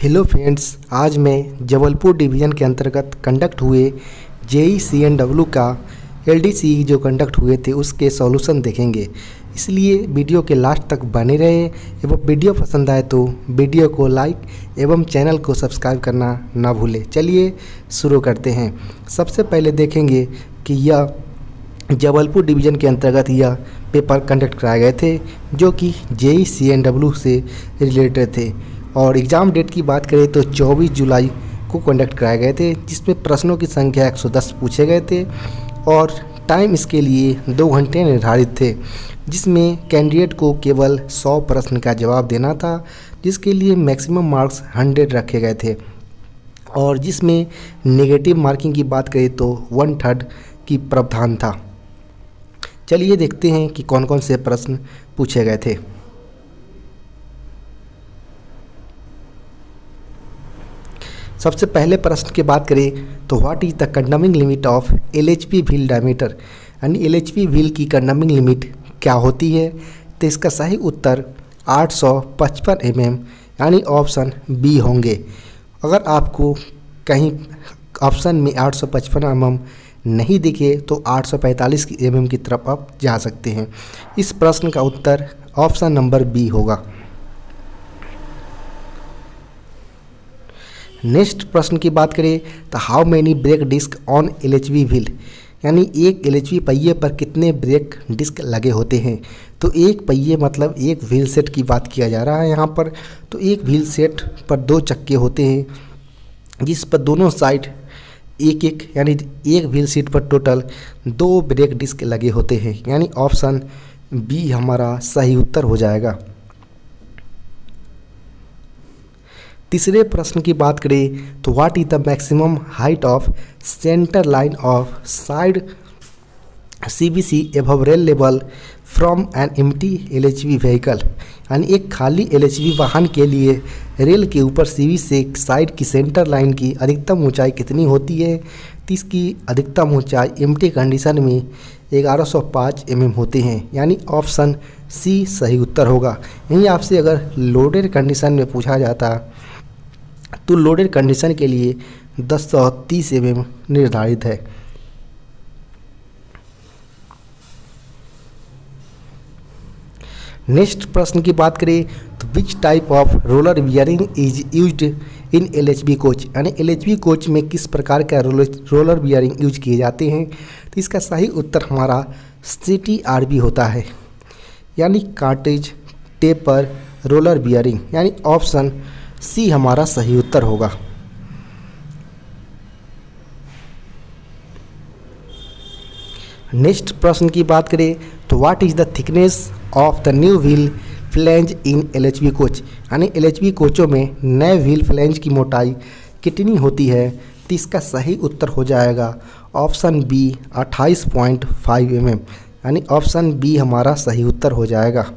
Hello friends, आज मैं Jabalpur division के अंतर्गत कंडक्ट हुए JEE-CNW का LDC जो कंडक्ट हुए थे उसके सॉल्यूशन देखेंगे। इसलिए वीडियो के लास्ट तक बने रहे एवं वीडियो पसंद आए तो वीडियो को लाइक एवं चैनल को सब्सक्राइब करना ना भूलें। चलिए शुरू करते हैं। सबसे पहले देखेंगे कि यह जबलपुर डिवीज़न के अंतर्गत यह पेपर कंडक्ट कराए गए थे जो कि JEE-CNW से रिलेटेड थे। और एग्ज़ाम डेट की बात करें तो 24 जुलाई को कंडक्ट कराए गए थे, जिसमें प्रश्नों की संख्या 110 पूछे गए थे और टाइम इसके लिए 2 घंटे निर्धारित थे, जिसमें कैंडिडेट को केवल 100 प्रश्न का जवाब देना था, जिसके लिए मैक्सिमम मार्क्स 100 रखे गए थे। और जिसमें नेगेटिव मार्किंग की बात करें तो 1/3 की प्रावधान था। चलिए देखते हैं कि कौन कौन से प्रश्न पूछे गए थे। सबसे पहले प्रश्न की बात करें तो what is the कंडमिंग limit of LHP wheel diameter, यानी LHP व्हील की कंडमिंग लिमिट क्या होती है। तो इसका सही उत्तर 855 mm यानी ऑप्शन बी होंगे। अगर आपको कहीं ऑप्शन में 855 mm नहीं दिखे तो 845 mm की तरफ आप जा सकते हैं। इस प्रश्न का उत्तर ऑप्शन नंबर बी होगा। नेक्स्ट प्रश्न की बात करें तो how many brake disc on LHP wheel, यानी एक LHP पहिए पर कितने ब्रेक डिस्क लगे होते हैं। तो एक पहिए मतलब एक व्हील सेट की बात किया जा रहा है यहाँ पर। तो एक व्हील सेट पर 2 चक्के होते हैं, जिस पर दोनों साइड एक एक, यानी एक व्हील सेट पर टोटल 2 ब्रेक डिस्क लगे होते हैं, यानी ऑप्शन बी हमारा सही उत्तर हो जाएगा। तीसरे प्रश्न की बात करें तो what is the maximum height of centre line of side CBC above rail level from an empty LHP vehicle, यानी एक खाली LHP वाहन के लिए रेल के ऊपर CB से साइड की सेंटर लाइन की अधिकतम ऊंचाई कितनी होती है। तो इसकी अधिकतम ऊंचाई एम्प्टी कंडीशन में 1105 mm होते हैं, यानी ऑप्शन सी सही उत्तर होगा। यहीं आपसे अगर लोडेड कंडीशन में पूछा जाता तो लोडेड कंडीशन के लिए 1030 mm निर्धारित है। नेक्स्ट प्रश्न की बात करें तो which type of roller bearing is used in LHP coach, यानी LHP कोच में किस प्रकार का रोलर बियरिंग यूज किए जाते हैं। तो इसका सही उत्तर हमारा CTRB होता है, यानी कार्टेज टेपर रोलर बियरिंग, यानी ऑप्शन सी हमारा सही उत्तर होगा। नेक्स्ट प्रश्न की बात करें तो what is the thickness of the new wheel flange in LHP coach, यानी LHP कोचों में नए व्हील फ्लैंज की मोटाई कितनी होती है। तो इसका सही उत्तर हो जाएगा ऑप्शन बी 28.5 mm, यानी ऑप्शन बी हमारा सही उत्तर हो जाएगा।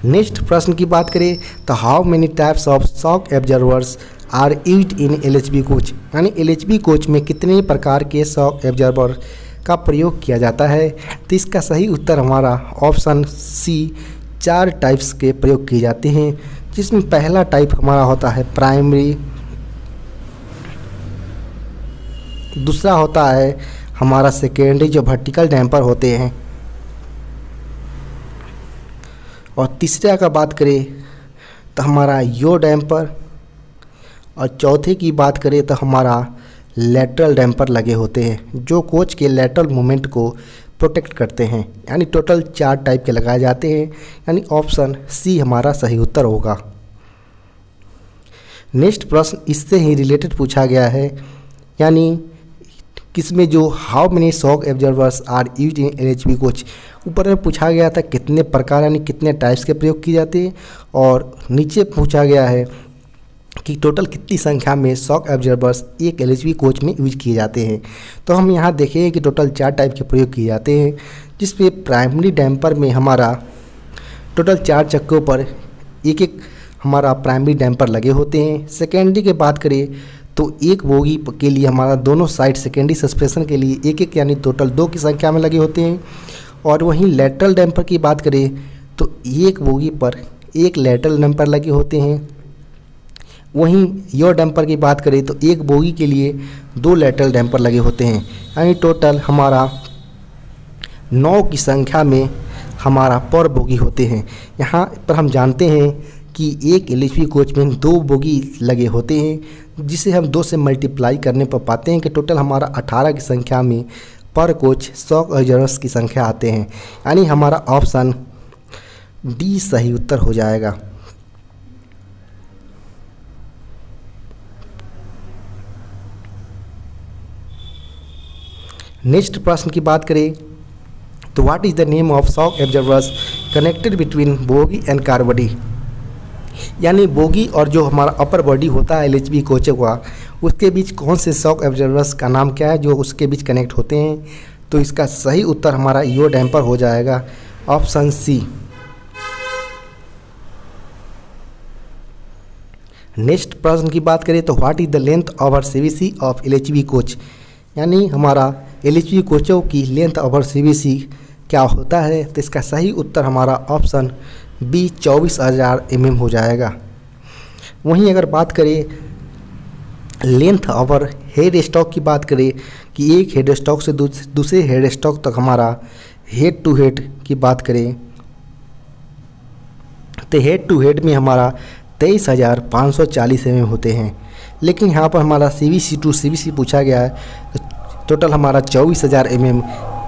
नेक्स्ट प्रश्न की बात करें तो how many types of shock absorbers are used in LHP coach, यानी LHP कोच में कितने प्रकार के शॉक एब्जॉर्बर का प्रयोग किया जाता है। तो इसका सही उत्तर हमारा ऑप्शन सी 4 टाइप्स के प्रयोग किए जाते हैं, जिसमें पहला टाइप हमारा होता है प्राइमरी, दूसरा होता है हमारा सेकेंडरी जो वर्टिकल डैम्पर होते हैं, और तीसरा का बात करें तो हमारा यो डैम्पर, और चौथे की बात करें तो हमारा लेटरल डैम्पर लगे होते हैं जो कोच के लेटरल मूवमेंट को प्रोटेक्ट करते हैं, यानी टोटल 4 टाइप के लगाए जाते हैं, यानी ऑप्शन सी हमारा सही उत्तर होगा। नेक्स्ट प्रश्न इससे ही रिलेटेड पूछा गया है, यानी किसमें जो how many shock absorbers are used in LHP coach, ऊपर में पूछा गया था कितने प्रकार यानी कितने टाइप्स के प्रयोग किए जाते हैं, और नीचे पूछा गया है कि टोटल कितनी संख्या में शॉक एब्जॉर्बर्स एक LHP कोच में यूज किए जाते हैं। तो हम यहाँ देखें कि टोटल 4 टाइप के प्रयोग किए जाते हैं, जिसमें प्राइमरी डैम्पर में हमारा टोटल 4 चक्कों पर एक एक हमारा प्राइमरी डैम्पर लगे होते हैं। सेकेंडरी की बात करें तो एक बोगी के लिए हमारा दोनों साइड सेकेंडरी सस्पेंशन के लिए एक एक, यानी टोटल 2 की संख्या में लगे होते हैं। और वहीं लेटरल डैम्पर की बात करें तो एक बोगी पर एक लेटरल डैम्पर लगे होते हैं। वहीं योर डैम्पर की बात करें तो एक बोगी के लिए 2 लेटरल डैम्पर लगे होते हैं, यानी टोटल हमारा 9 की संख्या में हमारा पर बोगी होते हैं। यहाँ पर हम जानते हैं कि एक LHV कोच में 2 बोगी लगे होते हैं, जिसे हम 2 से मल्टीप्लाई करने पर पाते हैं कि टोटल हमारा 18 की संख्या में पर कोच शॉक ऑब्जर्वर्स की संख्या आते हैं, यानी हमारा ऑप्शन डी सही उत्तर हो जाएगा। नेक्स्ट प्रश्न की बात करें तो what is the name of shock observers connected between bogie and car body, यानी बोगी और जो हमारा अपर बॉडी होता है LHV कोचों का, उसके बीच कौन से शॉक ऑब्जर्वर्स का नाम क्या है जो उसके बीच कनेक्ट होते हैं। तो इसका सही उत्तर हमारा यो डैम्पर हो जाएगा, ऑप्शन सी। नेक्स्ट प्रश्न की बात करें तो what is the length over CVC of LHV coach, यानी हमारा LHV कोचों की लेंथ ओवर CVC क्या होता है। तो इसका सही उत्तर हमारा ऑप्शन बी 24,000 mm हो जाएगा। वहीं अगर बात करें लेंथ ओवर हेड स्टॉक की बात करें कि एक हेड स्टॉक से दूसरे हेड स्टॉक तक हमारा हेड टू हेड की बात करें तो हेड टू हेड में हमारा 23,540 mm होते हैं, लेकिन यहाँ पर हमारा CVC टू CVC पूछा गया है तो टोटल हमारा 24,000 mm,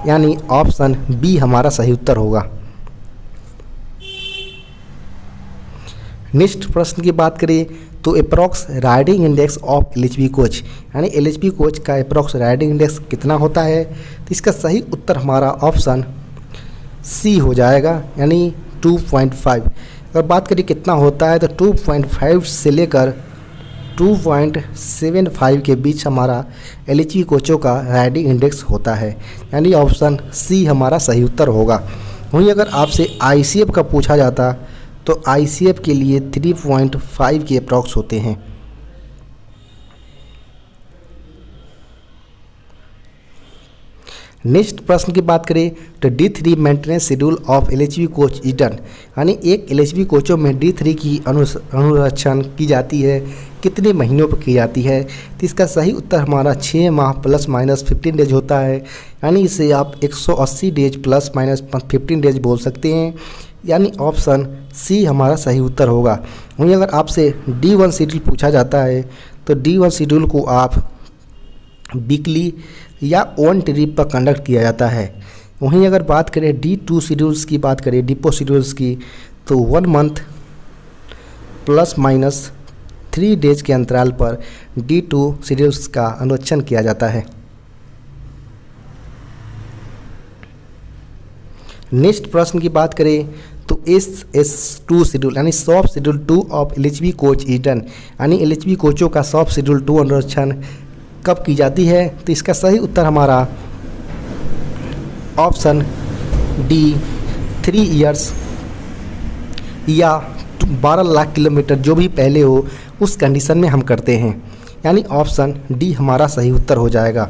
यानी ऑप्शन बी हमारा सही उत्तर होगा। नेक्स्ट प्रश्न की बात करें तो approx riding index of LHV coach, यानी LHV कोच का अप्रॉक्स राइडिंग इंडेक्स कितना होता है। तो इसका सही उत्तर हमारा ऑप्शन सी हो जाएगा, यानी 2.5। अगर बात करें कितना होता है तो 2.5 से लेकर 2.75 के बीच हमारा LHV कोचों का राइडिंग इंडेक्स होता है, यानी ऑप्शन सी हमारा सही उत्तर होगा। वहीं अगर आपसे ICF का पूछा जाता तो ICF के लिए 3.5 के अप्रॉक्स होते हैं। नेक्स्ट प्रश्न की बात करें तो D3 maintenance schedule of LHV coach is done, यानी एक LHV कोचों में D3 की अनुरक्षण की जाती है, कितने महीनों पर की जाती है। तो इसका सही उत्तर हमारा 6 माह प्लस माइनस 15 डेज होता है, यानी इसे आप 180 डेज प्लस माइनस 15 डेज बोल सकते हैं, यानी ऑप्शन सी हमारा सही उत्तर होगा। वहीं अगर आपसे D1 शेड्यूल पूछा जाता है तो D1 शेड्यूल को आप वीकली या ऑन ट्रिप पर कंडक्ट किया जाता है। वहीं अगर बात करें D2 शेड्यूल्स की बात करें, डिपो शेड्यूल्स की, तो 1 मंथ प्लस माइनस 3 डेज के अंतराल पर D2 शेड्यूल्स का अनुरक्षण किया जाता है। नेक्स्ट प्रश्न की बात करें तो SS2 शेड्यूल यानी soft schedule 2 of LHV coach is done, यानी LHV कोचों का सॉफ्ट शेड्यूल 2 अनुरक्षण कब की जाती है। तो इसका सही उत्तर हमारा ऑप्शन डी 3 ईयर्स या 12 लाख किलोमीटर जो भी पहले हो उस कंडीशन में हम करते हैं, यानी ऑप्शन डी हमारा सही उत्तर हो जाएगा।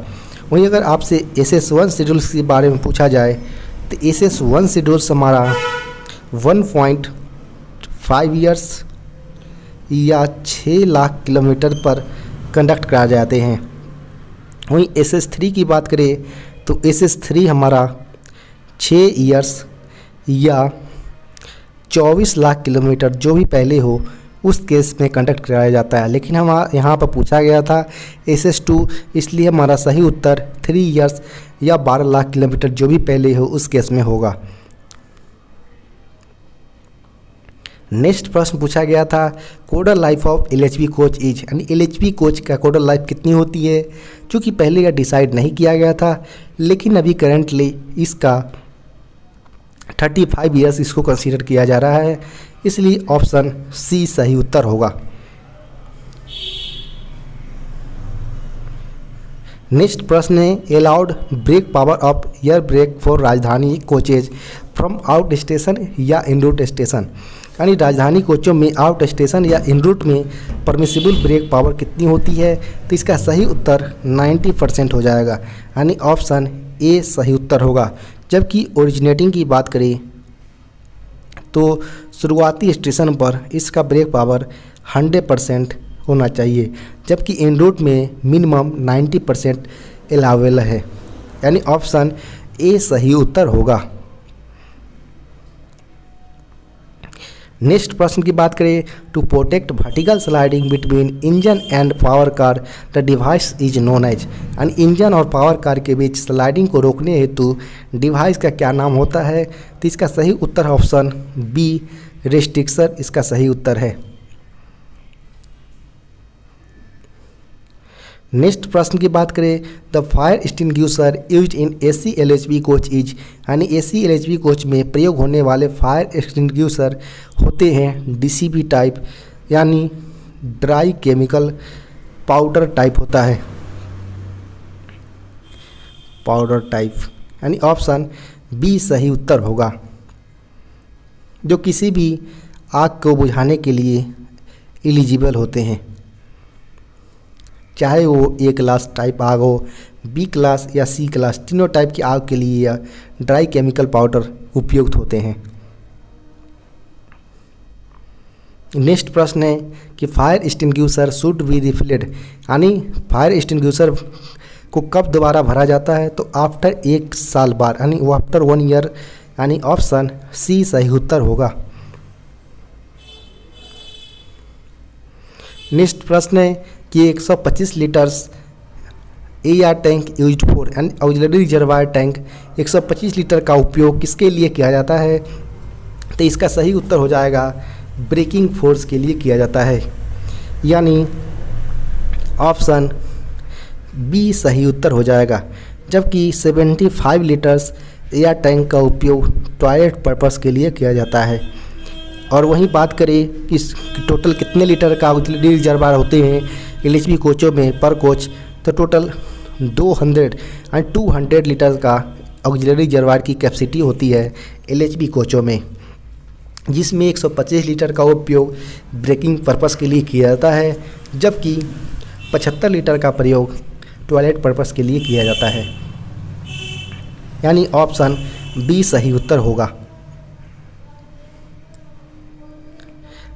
वहीं अगर आपसे SS1 शेड्यूल्स के बारे में पूछा जाए तो SS1 शेड्यूल्स हमारा 1.5 ईयर्स या 6 लाख किलोमीटर पर कंडक्ट कराए जाते हैं। वहीं SS3 की बात करें तो SS3 हमारा 6 ईयर्स या 24 लाख किलोमीटर जो भी पहले हो उस केस में कंडक्ट कराया जाता है, लेकिन हम यहाँ पर पूछा गया था SS2, इसलिए हमारा सही उत्तर 3 ईयर्स या 12 लाख किलोमीटर जो भी पहले हो उस केस में होगा। नेक्स्ट प्रश्न पूछा गया था कोडल life of LHV coach is, यानी LHV कोच का कोडल लाइफ कितनी होती है, क्योंकि पहले यह डिसाइड नहीं किया गया था, लेकिन अभी करेंटली इसका 35 ईयर्स इसको कंसीडर किया जा रहा है, इसलिए ऑप्शन सी सही उत्तर होगा। नेक्स्ट प्रश्न है allowed brake power of air brake for Rajdhani coaches from out station या इन रूट स्टेशन, यानी राजधानी कोचों में आउट स्टेशन या इन रूट में परमिसिबल ब्रेक पावर कितनी होती है। तो इसका सही उत्तर 90% हो जाएगा, यानी ऑप्शन ए सही उत्तर होगा। जबकि ओरिजिनेटिंग की बात करें तो शुरुआती स्टेशन पर इसका ब्रेक पावर 100% होना चाहिए, जबकि इन रूट में मिनिमम 90% अलाउेबल है, यानी ऑप्शन ए सही उत्तर होगा। नेक्स्ट प्रश्न की बात करें, to protect vertical sliding between engine and power car the device is known as, यानी इंजन और पावर कार के बीच स्लाइडिंग को रोकने हेतु डिवाइस का क्या नाम होता है? तो इसका सही उत्तर है ऑप्शन बी, रेस्ट्रिक्टर इसका सही उत्तर है। नेक्स्ट प्रश्न की बात करें, the fire extinguisher used in AC LHV coach is, यानी AC LHV कोच में प्रयोग होने वाले फायर एक्सटिंग्विशर होते हैं DCP टाइप, यानी ड्राई केमिकल पाउडर टाइप होता है, पाउडर टाइप, यानी ऑप्शन बी सही उत्तर होगा, जो किसी भी आग को बुझाने के लिए एलिजिबल होते हैं, चाहे वो A क्लास टाइप आग हो, B क्लास या C क्लास, तीनों टाइप की आग के लिए यह ड्राई केमिकल पाउडर उपयुक्त होते हैं। नेक्स्ट प्रश्न है कि फायर एक्सटिंग्विशर शुड बी रिफिल्ड, यानी फायर एक्सटिंग्विशर को कब दोबारा भरा जाता है? तो आफ्टर 1 साल बाद, यानी वो आफ्टर 1 ईयर, यानी ऑप्शन सी सही उत्तर होगा। नेक्स्ट प्रश्न है कि 125 litres AR tank used for, and auxiliary reservoir tank 125 litre का उपयोग किसके लिए किया जाता है? तो इसका सही उत्तर हो जाएगा ब्रेकिंग फोर्स के लिए किया जाता है, यानी ऑप्शन बी सही उत्तर हो जाएगा, जबकि 75 लीटर्स AR टैंक का उपयोग टॉयलेट पर्पस के लिए किया जाता है। और वहीं बात करें कि टोटल कितने लीटर का ऑक्सिलरी रिजर्वायर होते हैं LHV कोचों में पर कोच, तो टोटल 200 लीटर का ऑक्सिलरी रिजर्वायर की कैपेसिटी होती है LHV कोचों में, जिसमें 125 लीटर का उपयोग ब्रेकिंग पर्पस के लिए किया जाता है, जबकि 75 लीटर का प्रयोग टॉयलेट पर्पस के लिए किया जाता है, यानी ऑप्शन बी सही उत्तर होगा।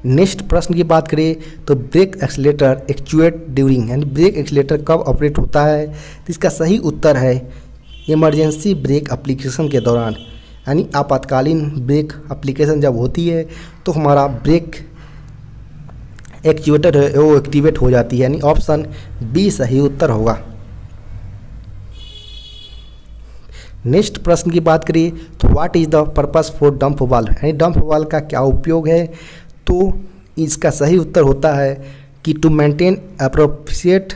नेक्स्ट प्रश्न की बात करें तो ब्रेक एक्सीलेटर एक्चुएट ड्यूरिंग, यानी ब्रेक एक्सीलेटर कब ऑपरेट होता है? तो इसका सही उत्तर है इमरजेंसी ब्रेक एप्लीकेशन के दौरान, यानी आपातकालीन ब्रेक एप्लीकेशन जब होती है तो हमारा ब्रेक एक्चुएटर है वो एक्टिवेट हो जाती है, यानी ऑप्शन बी सही उत्तर होगा। नेक्स्ट प्रश्न की बात करें तो what is the purpose for dump valve, यानी डंप वाल्व का क्या उपयोग है? तो इसका सही उत्तर होता है कि to maintain appropriate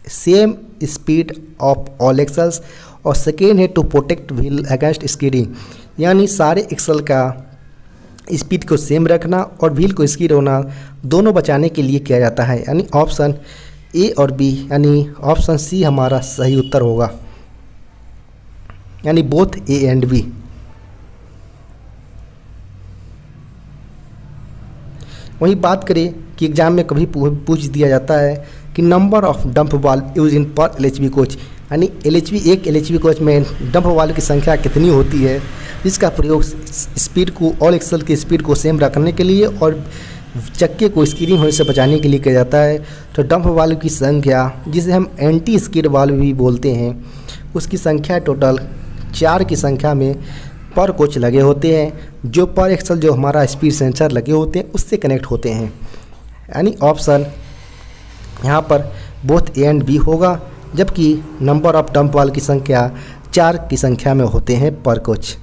same speed of all axles, और सेकेंड है to protect wheel against skidding, यानी सारे एक्सल का स्पीड को सेम रखना और व्हील को स्कीड होना दोनों बचाने के लिए किया जाता है, यानी ऑप्शन ए और बी, यानी ऑप्शन सी हमारा सही उत्तर होगा, यानी बोथ ए एंड बी। वहीं बात करें कि एग्जाम में कभी पूछ दिया जाता है कि number of dump valve use in पर LHV कोच, यानी एक LHV कोच में डंप वाल्व की संख्या कितनी होती है, जिसका प्रयोग स्पीड को ऑल एक्सल की स्पीड को सेम रखने के लिए और चक्के को स्कीडिंग होने से बचाने के लिए किया जाता है। तो डंप वाल्व की संख्या, जिसे हम एंटी स्किड वाल्व भी बोलते हैं, उसकी संख्या टोटल 4 की संख्या में पर कोच लगे होते हैं, जो पर एक्सल जो हमारा स्पीड सेंसर लगे होते हैं उससे कनेक्ट होते हैं, यानी ऑप्शन यहाँ पर बोथ ए एंड बी होगा, जबकि नंबर ऑफ डंप वाल्व की संख्या 4 की संख्या में होते हैं पर कोच।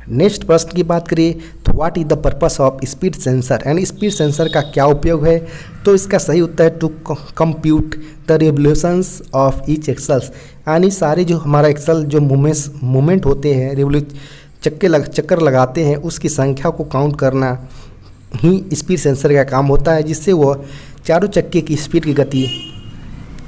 नेक्स्ट प्रश्न की बात करें तो what is the purpose of speed sensor, यानी स्पीड सेंसर का क्या उपयोग है? तो इसका सही उत्तर है to compute the revolutions of each axles, यानी सारे जो हमारा एक्सल जो मूवमेंट होते हैं चक्कर लगाते हैं उसकी संख्या को काउंट करना ही स्पीड सेंसर का काम होता है, जिससे वो चारों चक्के की स्पीड की गति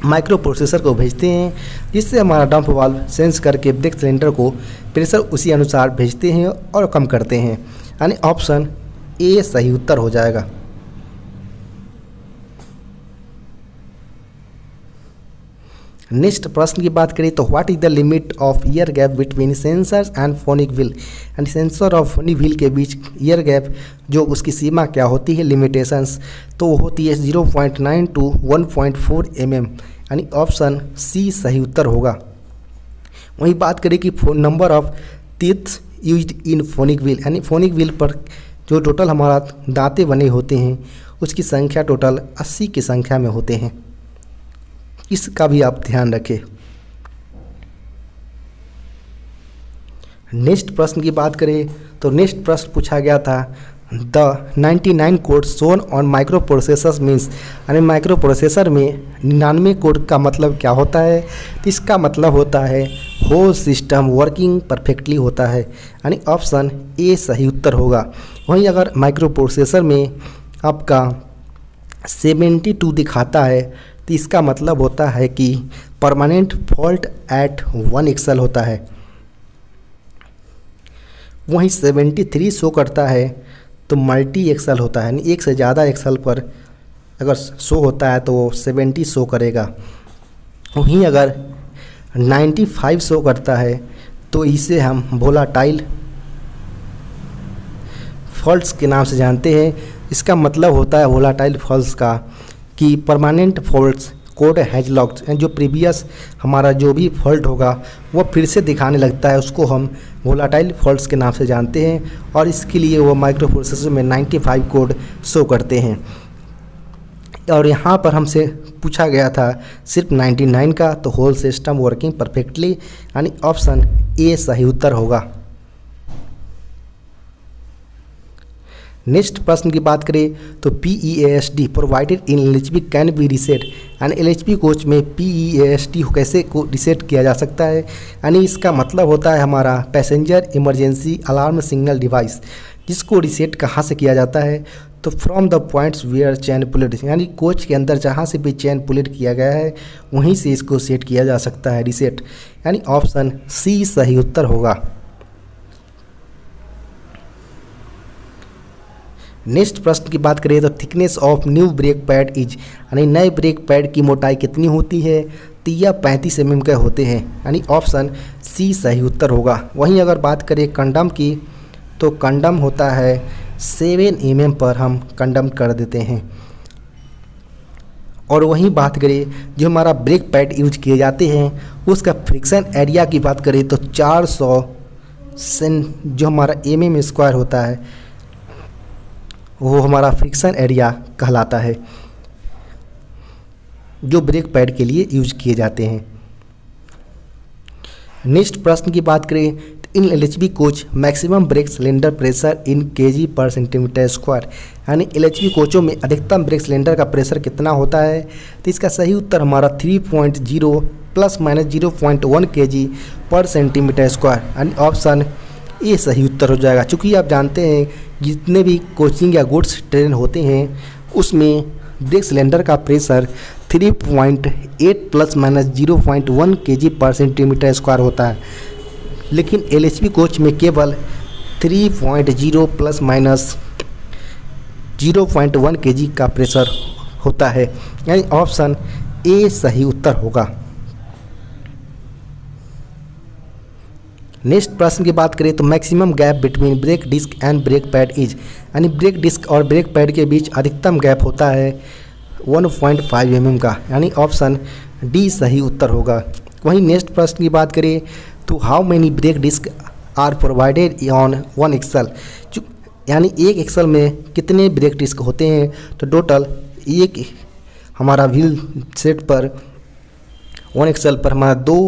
माइक्रो प्रोसेसर को भेजते हैं, जिससे हमारा डंप वाल्व सेंस करके ब्रेक सिलेंडर को प्रेशर उसी अनुसार भेजते हैं और कम करते हैं, यानी ऑप्शन ए सही उत्तर हो जाएगा। नेक्स्ट प्रश्न की बात करें तो what is the limit of year gap between sensor and phonic wheel, यानी सेंसर और फोनिक व्हील के बीच ईयर गैप जो उसकी सीमा क्या होती है, लिमिटेशंस, तो वो होती है 0.9 to 1.4 mm, यानी ऑप्शन सी सही उत्तर होगा। वहीं बात करें कि number of teeth used in phonic wheel, यानी फोनिक व्हील पर जो टोटल हमारा दांतें बने होते हैं उसकी संख्या टोटल 80 की संख्या में होते हैं, इसका भी आप ध्यान रखें। नेक्स्ट प्रश्न की बात करें तो नेक्स्ट प्रश्न पूछा गया था the 99 code shown on micro processor means, यानी माइक्रो प्रोसेसर में 99 कोड का मतलब क्या होता है, तो इसका मतलब होता है होल सिस्टम वर्किंग परफेक्टली होता है, यानी ऑप्शन ए सही उत्तर होगा। वहीं अगर माइक्रो प्रोसेसर में आपका 72 दिखाता है तो इसका मतलब होता है कि परमानेंट फॉल्ट एट 1 एक्सल होता है। वहीं 73 शो करता है तो मल्टी एक्सल होता है, यानी एक से ज़्यादा एक्सल पर अगर शो होता है तो वो 70 शो करेगा। वहीं अगर 95 शो करता है तो इसे हम वोलाटाइल फॉल्ट्स के नाम से जानते हैं। इसका मतलब होता है वोलाटाइल फॉल्ट्स का कि permanent faults code has locked, जो प्रीवियस हमारा जो भी फॉल्ट होगा वो फिर से दिखाने लगता है, उसको हम वोलाटाइल फॉल्ट्स के नाम से जानते हैं और इसके लिए वो माइक्रो प्रोसेसर में 95 कोड शो करते हैं। और यहाँ पर हमसे पूछा गया था सिर्फ 99 का, तो होल सिस्टम वर्किंग परफेक्टली, यानी ऑप्शन ए सही उत्तर होगा। नेक्स्ट प्रश्न की बात करें तो PEASD provided in LHB can be reset, यानी LHB कोच में PEASD कैसे को रीसेट किया जा सकता है, यानी इसका मतलब होता है हमारा passenger emergency alarm signal device, जिसको रीसेट कहाँ से किया जाता है, तो from the points where chain pulled, यानी कोच के अंदर जहाँ से भी चैन पुलेट किया गया है वहीं से इसको सेट किया जा सकता है रीसेट, यानी ऑप्शन सी सही उत्तर होगा। नेक्स्ट प्रश्न की बात करें तो thickness of new break pad is, यानी नए ब्रेक पैड की मोटाई कितनी होती है, तो यह 35 mm के होते हैं, यानी ऑप्शन सी सही उत्तर होगा। वहीं अगर बात करें कंडम की तो कंडम होता है 7 mm पर हम कंडम कर देते हैं। और वहीं बात करें जो हमारा ब्रेक पैड यूज किए जाते हैं उसका फ्रिक्शन एरिया की बात करें तो 400 जो हमारा mm² होता है वो हमारा फ्रिक्शन एरिया कहलाता है, जो ब्रेक पैड के लिए यूज किए जाते हैं। नेक्स्ट प्रश्न की बात करें तो इन LHB coach maximum brake cylinder pressure in kg/cm², यानी LHB कोचों में अधिकतम ब्रेक सिलेंडर का प्रेशर कितना होता है, तो इसका सही उत्तर हमारा 3.0 ± 0.1 kg/cm², यानी ऑप्शन ये सही उत्तर हो जाएगा। चूँकि आप जानते हैं जितने भी कोचिंग या गुड्स ट्रेन होते हैं उसमें ब्रेक सिलेंडर का प्रेशर 3.8 ± 0.1 kg/cm² होता है, लेकिन LHB कोच में केवल 3.0 ± 0.1 kg का प्रेशर होता है, यानी ऑप्शन ए सही उत्तर होगा। नेक्स्ट प्रश्न की बात करें तो maximum gap between brake disc and brake pad is, यानी ब्रेक डिस्क और ब्रेक पैड के बीच अधिकतम गैप होता है 1.5 mm का, यानी ऑप्शन डी सही उत्तर होगा। वहीं नेक्स्ट प्रश्न की बात करें तो how many brake disc are provided on 1 axle, यानी एक एक्सल में कितने ब्रेक डिस्क होते हैं, तो टोटल एक हमारा व्हील सेट पर 1 एक्सल पर हमारा 2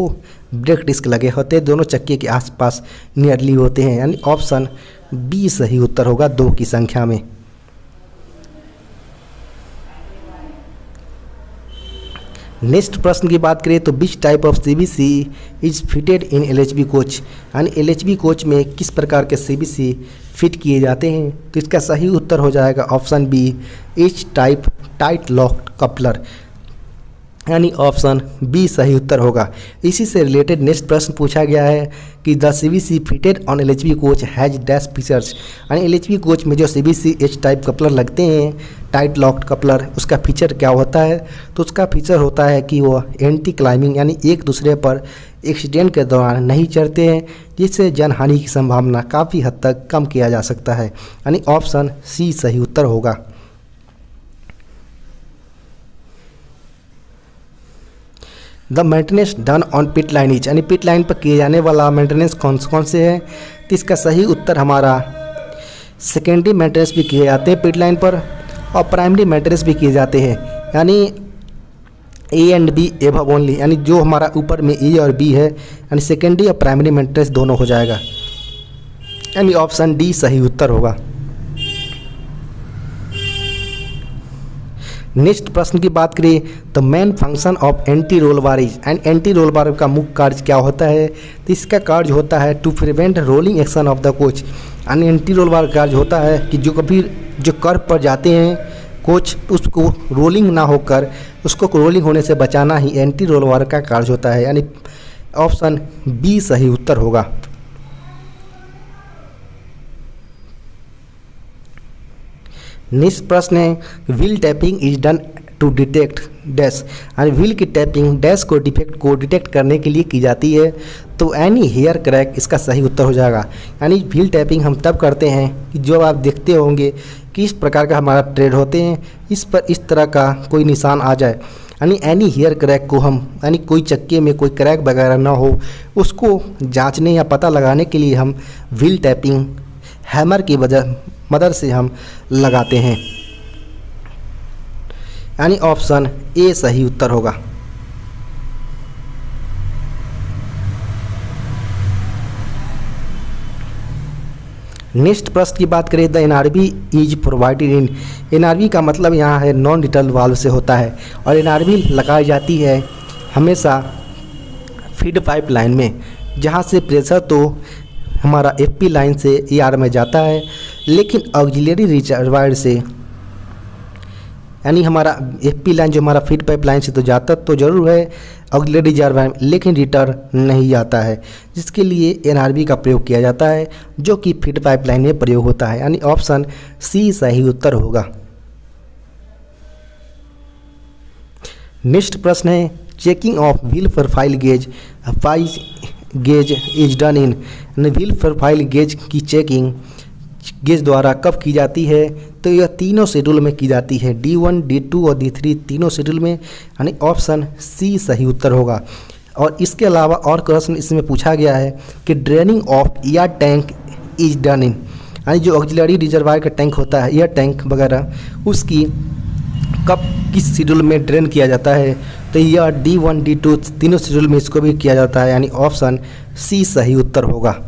ब्रेक डिस्क लगे होते हैं, दोनों चक्के के आसपास नियरली होते हैं, यानी ऑप्शन बी सही उत्तर होगा 2 की संख्या में। नेक्स्ट प्रश्न की बात करें तो which type of CBC is fitted in LHB coach, यानी LHB कोच में किस प्रकार के CBC फिट किए जाते हैं, तो इसका सही उत्तर हो जाएगा option B H type tight lock coupler, यानी ऑप्शन बी सही उत्तर होगा। इसी से रिलेटेड नेक्स्ट प्रश्न पूछा गया है कि the CVC fitted on LHV coach has dash features, यानी LHV कोच में जो CVC H टाइप कपलर लगते हैं, टाइट लॉक्ड कपलर, उसका फीचर क्या होता है? तो उसका फीचर होता है कि वो एंटी क्लाइंबिंग यानी एक दूसरे पर एक्सीडेंट के दौरान नहीं चढ़ते हैं, जिससे जनहानि की संभावना काफ़ी हद तक कम किया जा सकता है, यानी ऑप्शन सी सही उत्तर होगा। The maintenance done on pit line is, यानी पिट लाइन पर किए जाने वाला मेंटेनेंस कौन से है? तो इसका सही उत्तर हमारा सेकेंडरी मेंटेनेंस भी किए जाते हैं पिट लाइन पर, और प्राइमरी मेंटेनेंस भी किए जाते हैं, यानी A and B above only, यानी जो हमारा ऊपर में A और B है, यानी सेकेंडरी और प्राइमरी मेंटेनेंस दोनों हो जाएगा, यानी ऑप्शन डी सही उत्तर होगा। नेक्स्ट प्रश्न की बात करें तो main function of anti roll bar is, and anti roll बार का मुख्य कार्य क्या होता है? तो इसका कार्य होता है to prevent rolling action of the coach, यानी एंटी रोल बार कार्य होता है कि जो कभी जो कर्व पर जाते हैं कोच, उसको रोलिंग ना होकर उसको रोलिंग होने से बचाना ही एंटी रोल बार का कार्य होता है, यानी ऑप्शन बी सही उत्तर होगा। नेक्स्ट प्रश्न है wheel tapping is done to detect dash, यानी व्हील की टैपिंग डैश को डिफेक्ट को डिटेक्ट करने के लिए की जाती है, तो एनी हेयर क्रैक इसका सही उत्तर हो जाएगा। यानी व्हील टैपिंग हम तब करते हैं कि जो आप देखते होंगे कि इस प्रकार का हमारा ट्रेड होते हैं, इस पर इस तरह का कोई निशान आ जाए, यानी एनी हेयर क्रैक को हम, यानी कोई चक्के में कोई क्रैक वगैरह ना हो, उसको जांचने या पता लगाने के लिए हम व्हील टैपिंग हैमर की मदद से हम लगाते हैं, यानी ऑप्शन ए सही उत्तर होगा। नेक्स्ट प्रश्न की बात करें the NRV is provided in, NRV का मतलब यहाँ है नॉन रिटर्न वाल्व से होता है, और NRV लगाई जाती है हमेशा फीड पाइप लाइन में, जहाँ से प्रेशर तो हमारा FP लाइन से ER में जाता है, लेकिन ऑक्सिलरी रिजर्वायर से, यानी हमारा FP लाइन जो हमारा फीड पाइप लाइन से तो जाता तो जरूर है ऑक्सिलरी रिजर्वायर, लेकिन रिटर्न नहीं आता है, जिसके लिए NRV का प्रयोग किया जाता है, जो कि फीड पाइप लाइन में प्रयोग होता है, यानी ऑप्शन सी सही उत्तर होगा। नेक्स्ट प्रश्न है checking of wheel profile gauge gauge is done in, wheel profile gauge की चेकिंग गेज द्वारा कब की जाती है? तो यह तीनों शेड्यूल में की जाती है, D1, D2 और D3 तीनों शेड्यूल में, यानी ऑप्शन सी सही उत्तर होगा। और इसके अलावा और क्वेश्चन इसमें पूछा गया है कि draining of air tank is done in, यानी जो ऑक्सिलरी रिजर्वायर का टैंक होता है, एयर टैंक वगैरह, उसकी कब किस शेड्यूल में ड्रेन किया जाता है? तो यह D1, D2 तीनों शेड्यूल में इसको भी किया जाता है, यानी ऑप्शन सी सही उत्तर होगा।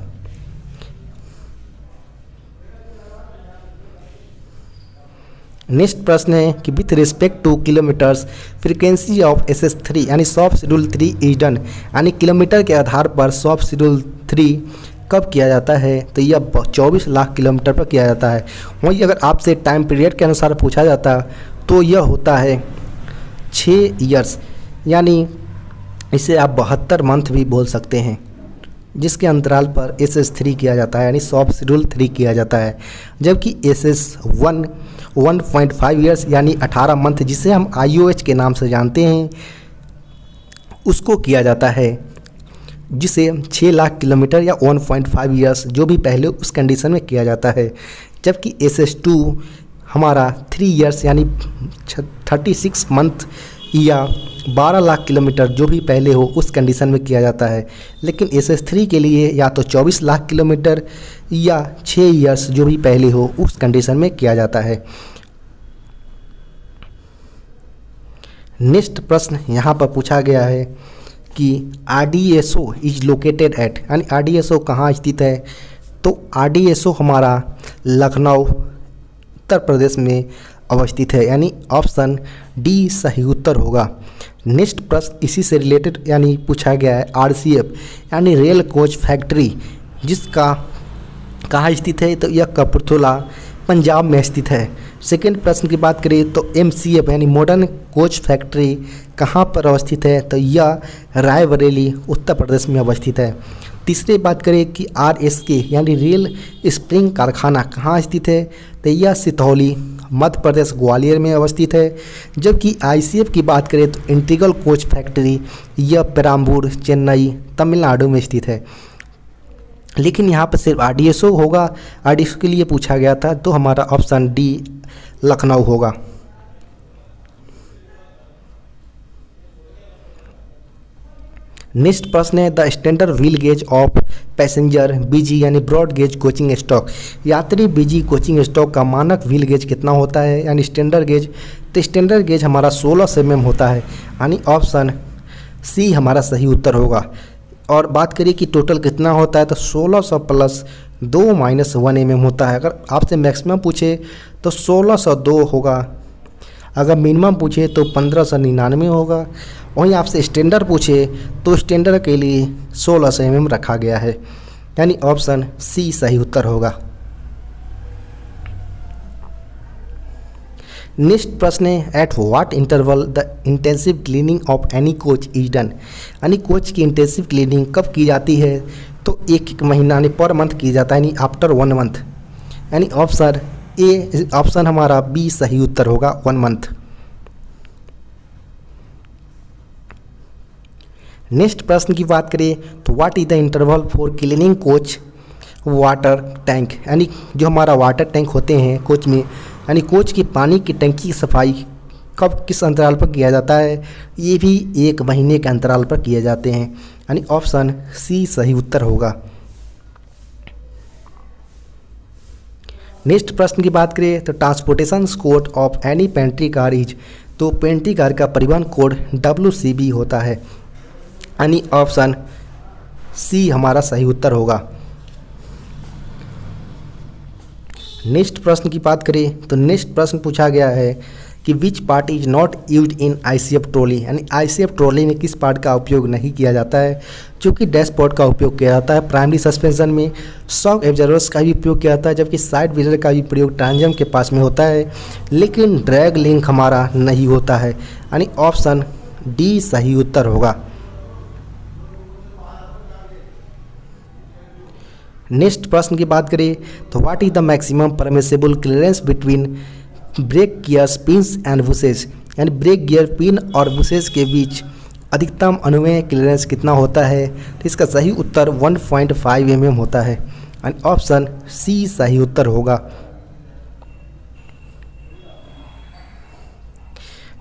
नेक्स्ट प्रश्न है कि with respect to kilometers frequency of SS3, यानी सॉफ्ट शेड्यूल 3 इज डन, यानी किलोमीटर के आधार पर सॉफ्ट शेड्यूल 3 कब किया जाता है? तो यह 24 लाख किलोमीटर पर किया जाता है। वहीं अगर आपसे टाइम पीरियड के अनुसार पूछा जाता तो यह होता है 6 ईयर्स, यानी इसे आप 72 मंथ भी बोल सकते हैं, जिसके अंतराल पर SS3 किया जाता है, यानी सॉफ्ट शेड्यूल 3 किया जाता है, जबकि SS1 1.5 ईयर्स यानी 18 मंथ, जिसे हम IOH के नाम से जानते हैं, उसको किया जाता है, जिसे 6 लाख किलोमीटर या 1.5 ईयर्स जो भी पहले उस कंडीशन में किया जाता है, जबकि SS2 हमारा 3 ईयर्स यानी 36 मंथ या 12 लाख किलोमीटर जो भी पहले हो उस कंडीशन में किया जाता है, लेकिन SS3 के लिए या तो 24 लाख किलोमीटर या 6 ईयर्स जो भी पहले हो उस कंडीशन में किया जाता है। नेक्स्ट प्रश्न यहाँ पर पूछा गया है कि RDSO इज लोकेटेड एट, यानी RDSO कहाँ स्थित है? तो RDSO हमारा लखनऊ उत्तर प्रदेश में अवस्थित है, यानी ऑप्शन डी सही उत्तर होगा। नेक्स्ट प्रश्न इसी से रिलेटेड यानी पूछा गया है RCF यानी रेल कोच फैक्ट्री जिसका कहाँ स्थित है? तो यह कपूरथला पंजाब में स्थित है। सेकंड प्रश्न की बात करें तो MCF यानी मॉडर्न कोच फैक्ट्री कहाँ पर अवस्थित है, तो यह रायबरेली उत्तर प्रदेश में अवस्थित है। तीसरी बात करें कि RSK यानी रेल स्प्रिंग कारखाना कहाँ स्थित है, तो यह सितौली मध्य प्रदेश ग्वालियर में अवस्थित है। जबकि ICF की बात करें तो इंटीग्रल कोच फैक्ट्री यह पेराम्बूर चेन्नई तमिलनाडु में स्थित है। लेकिन यहाँ पर सिर्फ RDSO होगा, RDSO के लिए पूछा गया था, तो हमारा ऑप्शन D लखनऊ होगा। नेक्स्ट प्रश्न है the standard wheel gauge of passenger BG यानी ब्रॉड गेज कोचिंग स्टॉक, यात्री BG कोचिंग स्टॉक का मानक व्हील गेज कितना होता है यानी स्टैंडर्ड गेज, तो स्टैंडर्ड गेज हमारा 1600 mm होता है यानी ऑप्शन C हमारा सही उत्तर होगा। और बात करिए कि टोटल कितना होता है, तो 1600 प्लस 2 माइनस 1 mm होता है। अगर आपसे मैक्सिमम पूछे तो 1602 होगा, अगर मिनिमम पूछे तो 1599 होगा। वहीं आपसे स्टैंडर्ड पूछे तो स्टैंडर्ड के लिए 1600 mm रखा गया है यानी ऑप्शन C सही उत्तर होगा। नेक्स्ट प्रश्न है at what interval the intensive cleaning of any coach is done, यानी कोच की इंटेंसिव क्लीनिंग कब की जाती है, तो एक महीना यानी पर मंथ की जाता है यानी आफ्टर 1 मंथ, यानी ऑप्शन ए ऑप्शन हमारा B सही उत्तर होगा 1 मंथ। नेक्स्ट प्रश्न की बात करें तो what is the interval for cleaning coach water tank, यानी जो हमारा वाटर टैंक होते हैं कोच में, यानी कोच की पानी की टंकी की सफाई कब किस अंतराल पर किया जाता है, ये भी 1 महीने के अंतराल पर किए जाते हैं यानी ऑप्शन C सही उत्तर होगा। नेक्स्ट प्रश्न की बात करें तो transportation code of any pantry car is, तो पेंट्री कार का परिवहन कोड WCB होता है यानी ऑप्शन C हमारा सही उत्तर होगा। नेक्स्ट प्रश्न की बात करें तो नेक्स्ट प्रश्न पूछा गया है कि which part is not used in ICF trolley, यानी ICF ट्रॉली में किस पार्ट का उपयोग नहीं किया जाता है, जो कि डैशबोर्ड का उपयोग किया जाता है। प्राइमरी सस्पेंशन में शॉक एब्जॉर्बर्स का भी उपयोग किया जाता है, जबकि साइड व्हीलर का भी प्रयोग ट्रांजम के पास में होता है, लेकिन ड्रैग लिंक हमारा नहीं होता है यानी ऑप्शन D सही उत्तर होगा। नेक्स्ट प्रश्न की बात करें तो what is the maximum permissible clearance between brake gears pins and bushes, यानी ब्रेक गियर पिन और बुशेस के बीच अधिकतम अनुमेय क्लियरेंस कितना होता है, तो इसका सही उत्तर 1.5 mm होता है यानी ऑप्शन C सही उत्तर होगा।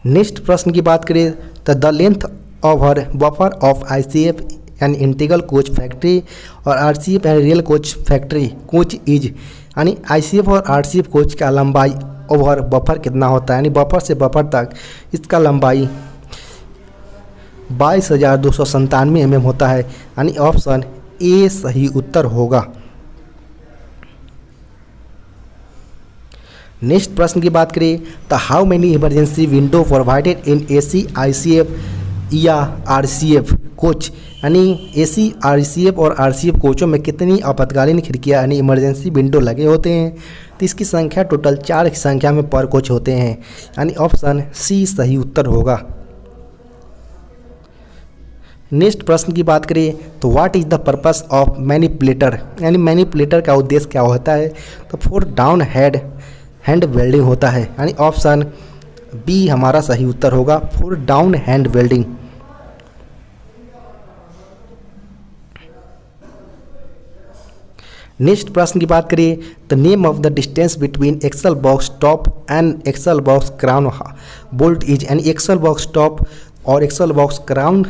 नेक्स्ट प्रश्न की बात करें तो the length over buffer of ICF यानी इंटीग्रल कोच फैक्ट्री और RCF यानी real coach factory coach is, यानी ICF और RCF कोच का लंबाई ओवर बफर कितना होता है, यानी बफर से बफर तक इसका लंबाई 22,297 mm होता है यानी ऑप्शन A सही उत्तर होगा। नेक्स्ट प्रश्न की बात करें तो how many emergency window provided in AC ICF या RCF कोच, यानी AC RCF और RCF कोचों में कितनी आपातकालीन खिड़कियां यानी इमरजेंसी विंडो लगे होते हैं, तो इसकी संख्या टोटल 4 की संख्या में पर कोच होते हैं यानी ऑप्शन C सही उत्तर होगा। नेक्स्ट प्रश्न की बात करें तो what is the purpose of manipulator, यानी मैनिपुलेटर का उद्देश्य क्या होता है, तो फॉर डाउन हैंड वेल्डिंग होता है यानी ऑप्शन B हमारा सही उत्तर होगा for down hand welding. Next प्रश्न की बात करें तो name of the distance between axle box top and axle box crown bolt is, यानी एक्सल बॉक्स टॉप और एक्सल बॉक्स क्राउन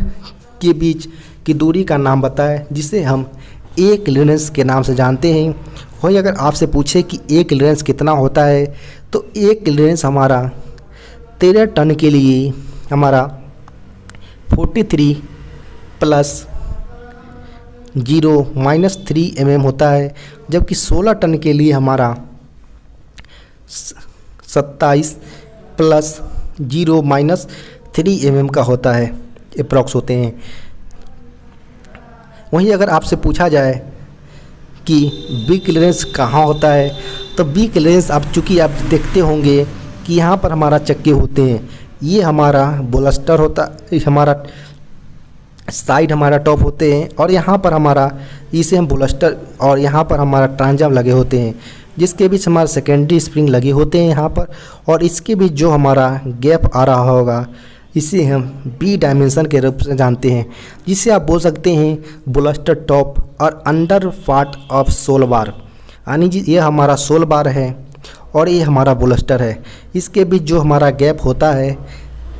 के बीच की दूरी का नाम बताएं जिसे हम A क्लियरेंस के नाम से जानते हैं। वहीं अगर आपसे पूछे कि A क्लियरेंस कितना होता है, तो A क्लियरेंस हमारा 13 टन के लिए हमारा 43 प्लस 0 माइनस 3 mm होता है, जबकि 16 टन के लिए हमारा 27 प्लस 0 माइनस 3 mm का होता है, अप्रॉक्स होते हैं। वहीं अगर आपसे पूछा जाए कि बी क्लियरेंस कहाँ होता है। तो बी क्लियरेंस आप चूँकि आप देखते होंगे कि यहाँ पर हमारा चक्के होते हैं, ये हमारा बोलस्टर होता, हमारा साइड हमारा टॉप होते हैं, और यहाँ पर हमारा इसे हम बोलस्टर, और यहाँ पर हमारा ट्रांजम लगे होते हैं, जिसके बीच हमारा सेकेंडरी स्प्रिंग लगे होते हैं यहाँ पर, और इसके बीच जो हमारा गैप आ रहा होगा इसे हम बी डायमेंशन के रूप से जानते हैं, जिसे आप बोल सकते हैं बोलस्टर टॉप और अंडर पार्ट ऑफ सोल बार। यानी जी ये हमारा सोल बार है और ये हमारा बोलस्टर है, इसके बीच जो हमारा गैप होता है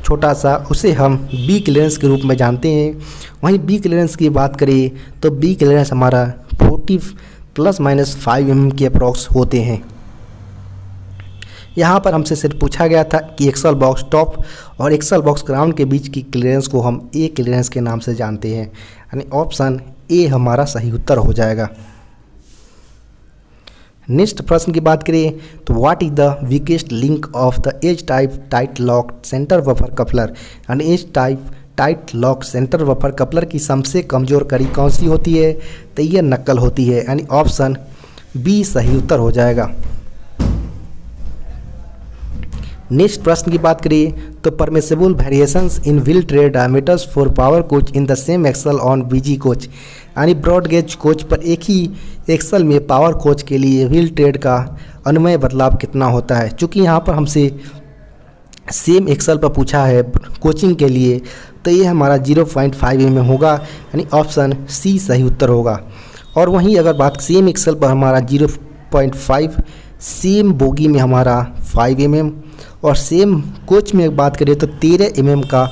छोटा सा, उसे हम बी क्लियरेंस के रूप में जानते हैं। वहीं बी क्लियरेंस की बात करें तो बी क्लियरेंस हमारा 40 ±5 mm के अप्रॉक्स होते हैं। यहाँ पर हमसे सिर्फ पूछा गया था कि एक्सल बॉक्स टॉप और एक्सल बॉक्स ग्राउंड के बीच की क्लियरेंस को हम ए क्लियरेंस के नाम से जानते हैं, यानी ऑप्शन ए हमारा सही उत्तर हो जाएगा। नेक्स्ट प्रश्न की बात करें तो what is the weakest link of the edge type tight lock centre buffer coupler, यानी edge type tight lock centre buffer coupler की सबसे कमज़ोर कड़ी कौन सी होती है, तो यह नक्कल होती है, यानी ऑप्शन बी सही उत्तर हो जाएगा। नेक्स्ट प्रश्न की बात करें तो permissible variations in wheel tread diameters for power coach in the same axle on BG coach, यानी ब्रॉड गेज कोच पर एक ही एक्सल में पावर कोच के लिए व्हील ट्रेड का अनुमेय बदलाव कितना होता है। चूँकि यहाँ पर हमसे सेम एक्सल पर पूछा है कोचिंग के लिए, तो ये हमारा 0.5 mm होगा, यानी ऑप्शन सी सही उत्तर होगा। और वहीं अगर बात सेम एक्सल पर हमारा 0.5, सेम बोगी में हमारा 5 mm, और सेम कोच में बात करें तो 13 mm का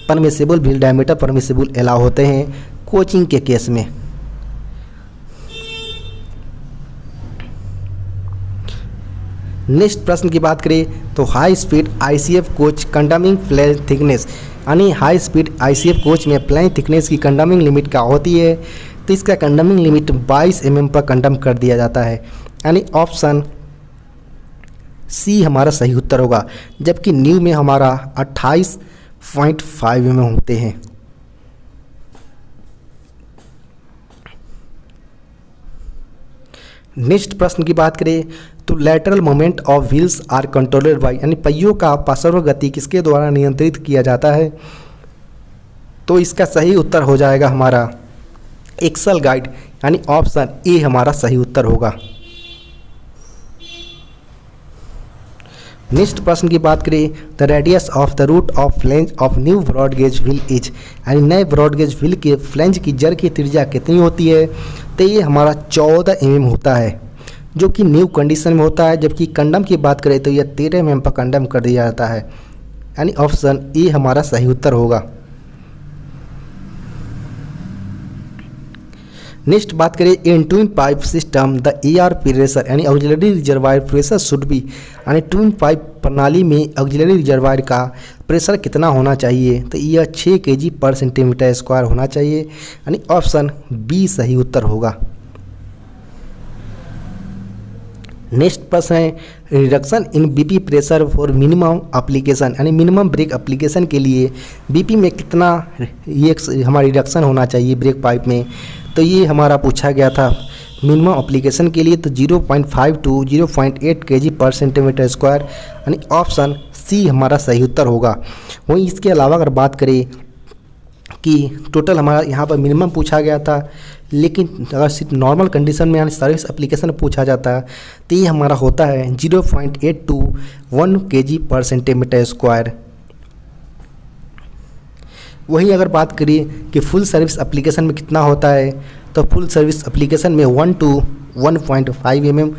permissible wheel diameter permissible allow होते हैं कोचिंग के केस में। नेक्स्ट प्रश्न की बात करें तो high speed ICF coach कंडमिंग flange thickness, यानी हाई स्पीड ICF कोच में फ्लैंज थिकनेस की कंडमिंग लिमिट क्या होती है, तो इसका कंडमिंग लिमिट 22 mm पर कंडम कर दिया जाता है, यानी ऑप्शन सी हमारा सही उत्तर होगा। जबकि न्यू में हमारा 28.5 mm होते हैं। नेक्स्ट प्रश्न की बात करें तो lateral movement of wheels are controlled by, यानी पहियों का पार्श्व गति किसके द्वारा नियंत्रित किया जाता है, तो इसका सही उत्तर हो जाएगा हमारा एक्सल गाइड, यानी ऑप्शन ए हमारा सही उत्तर होगा। नेक्स्ट प्रश्न की बात करें the radius of the root of flange of new broad gauge wheel is, यानी नए ब्रॉड गेज व्हील के फ्लेंज की जड़ की त्रिज्या कितनी होती है, तो ये हमारा 14 mm होता है, जो कि न्यू कंडीशन में होता है। जबकि कंडम की बात करें तो यह 13 mm पर कंडम कर दिया जाता है, यानी ऑप्शन ए हमारा सही उत्तर होगा। नेक्स्ट बात करें in twin pipe system the AR pressure, यानी auxiliary reservoir pressure should be, यानी ट्विन पाइप प्रणाली में ऑक्सिलरी रिजर्वायर का प्रेशर कितना होना चाहिए, तो यह 6 kg/cm² होना चाहिए, यानी ऑप्शन बी सही उत्तर होगा। नेक्स्ट प्रश्न है reduction in BP pressure for minimum application, यानी मिनिमम ब्रेक एप्लीकेशन के लिए BP में कितना ये हमारा रिडक्शन होना चाहिए ब्रेक पाइप में, तो ये हमारा पूछा गया था मिनिमम एप्लीकेशन के लिए, तो 0.5 to 0.8 kg/cm², यानी ऑप्शन सी हमारा सही उत्तर होगा। वहीं इसके अलावा अगर बात करें कि टोटल हमारा यहाँ पर मिनिमम पूछा गया था, लेकिन अगर सिर्फ नॉर्मल कंडीशन में यानी सर्विस एप्लीकेशन पूछा जाता है तो ये हमारा होता है 0.8 to 1 kg/cm²। वहीं अगर बात करिए कि फुल सर्विस एप्लीकेशन में कितना होता है, तो फुल सर्विस एप्लीकेशन में 1 to 1.5 mm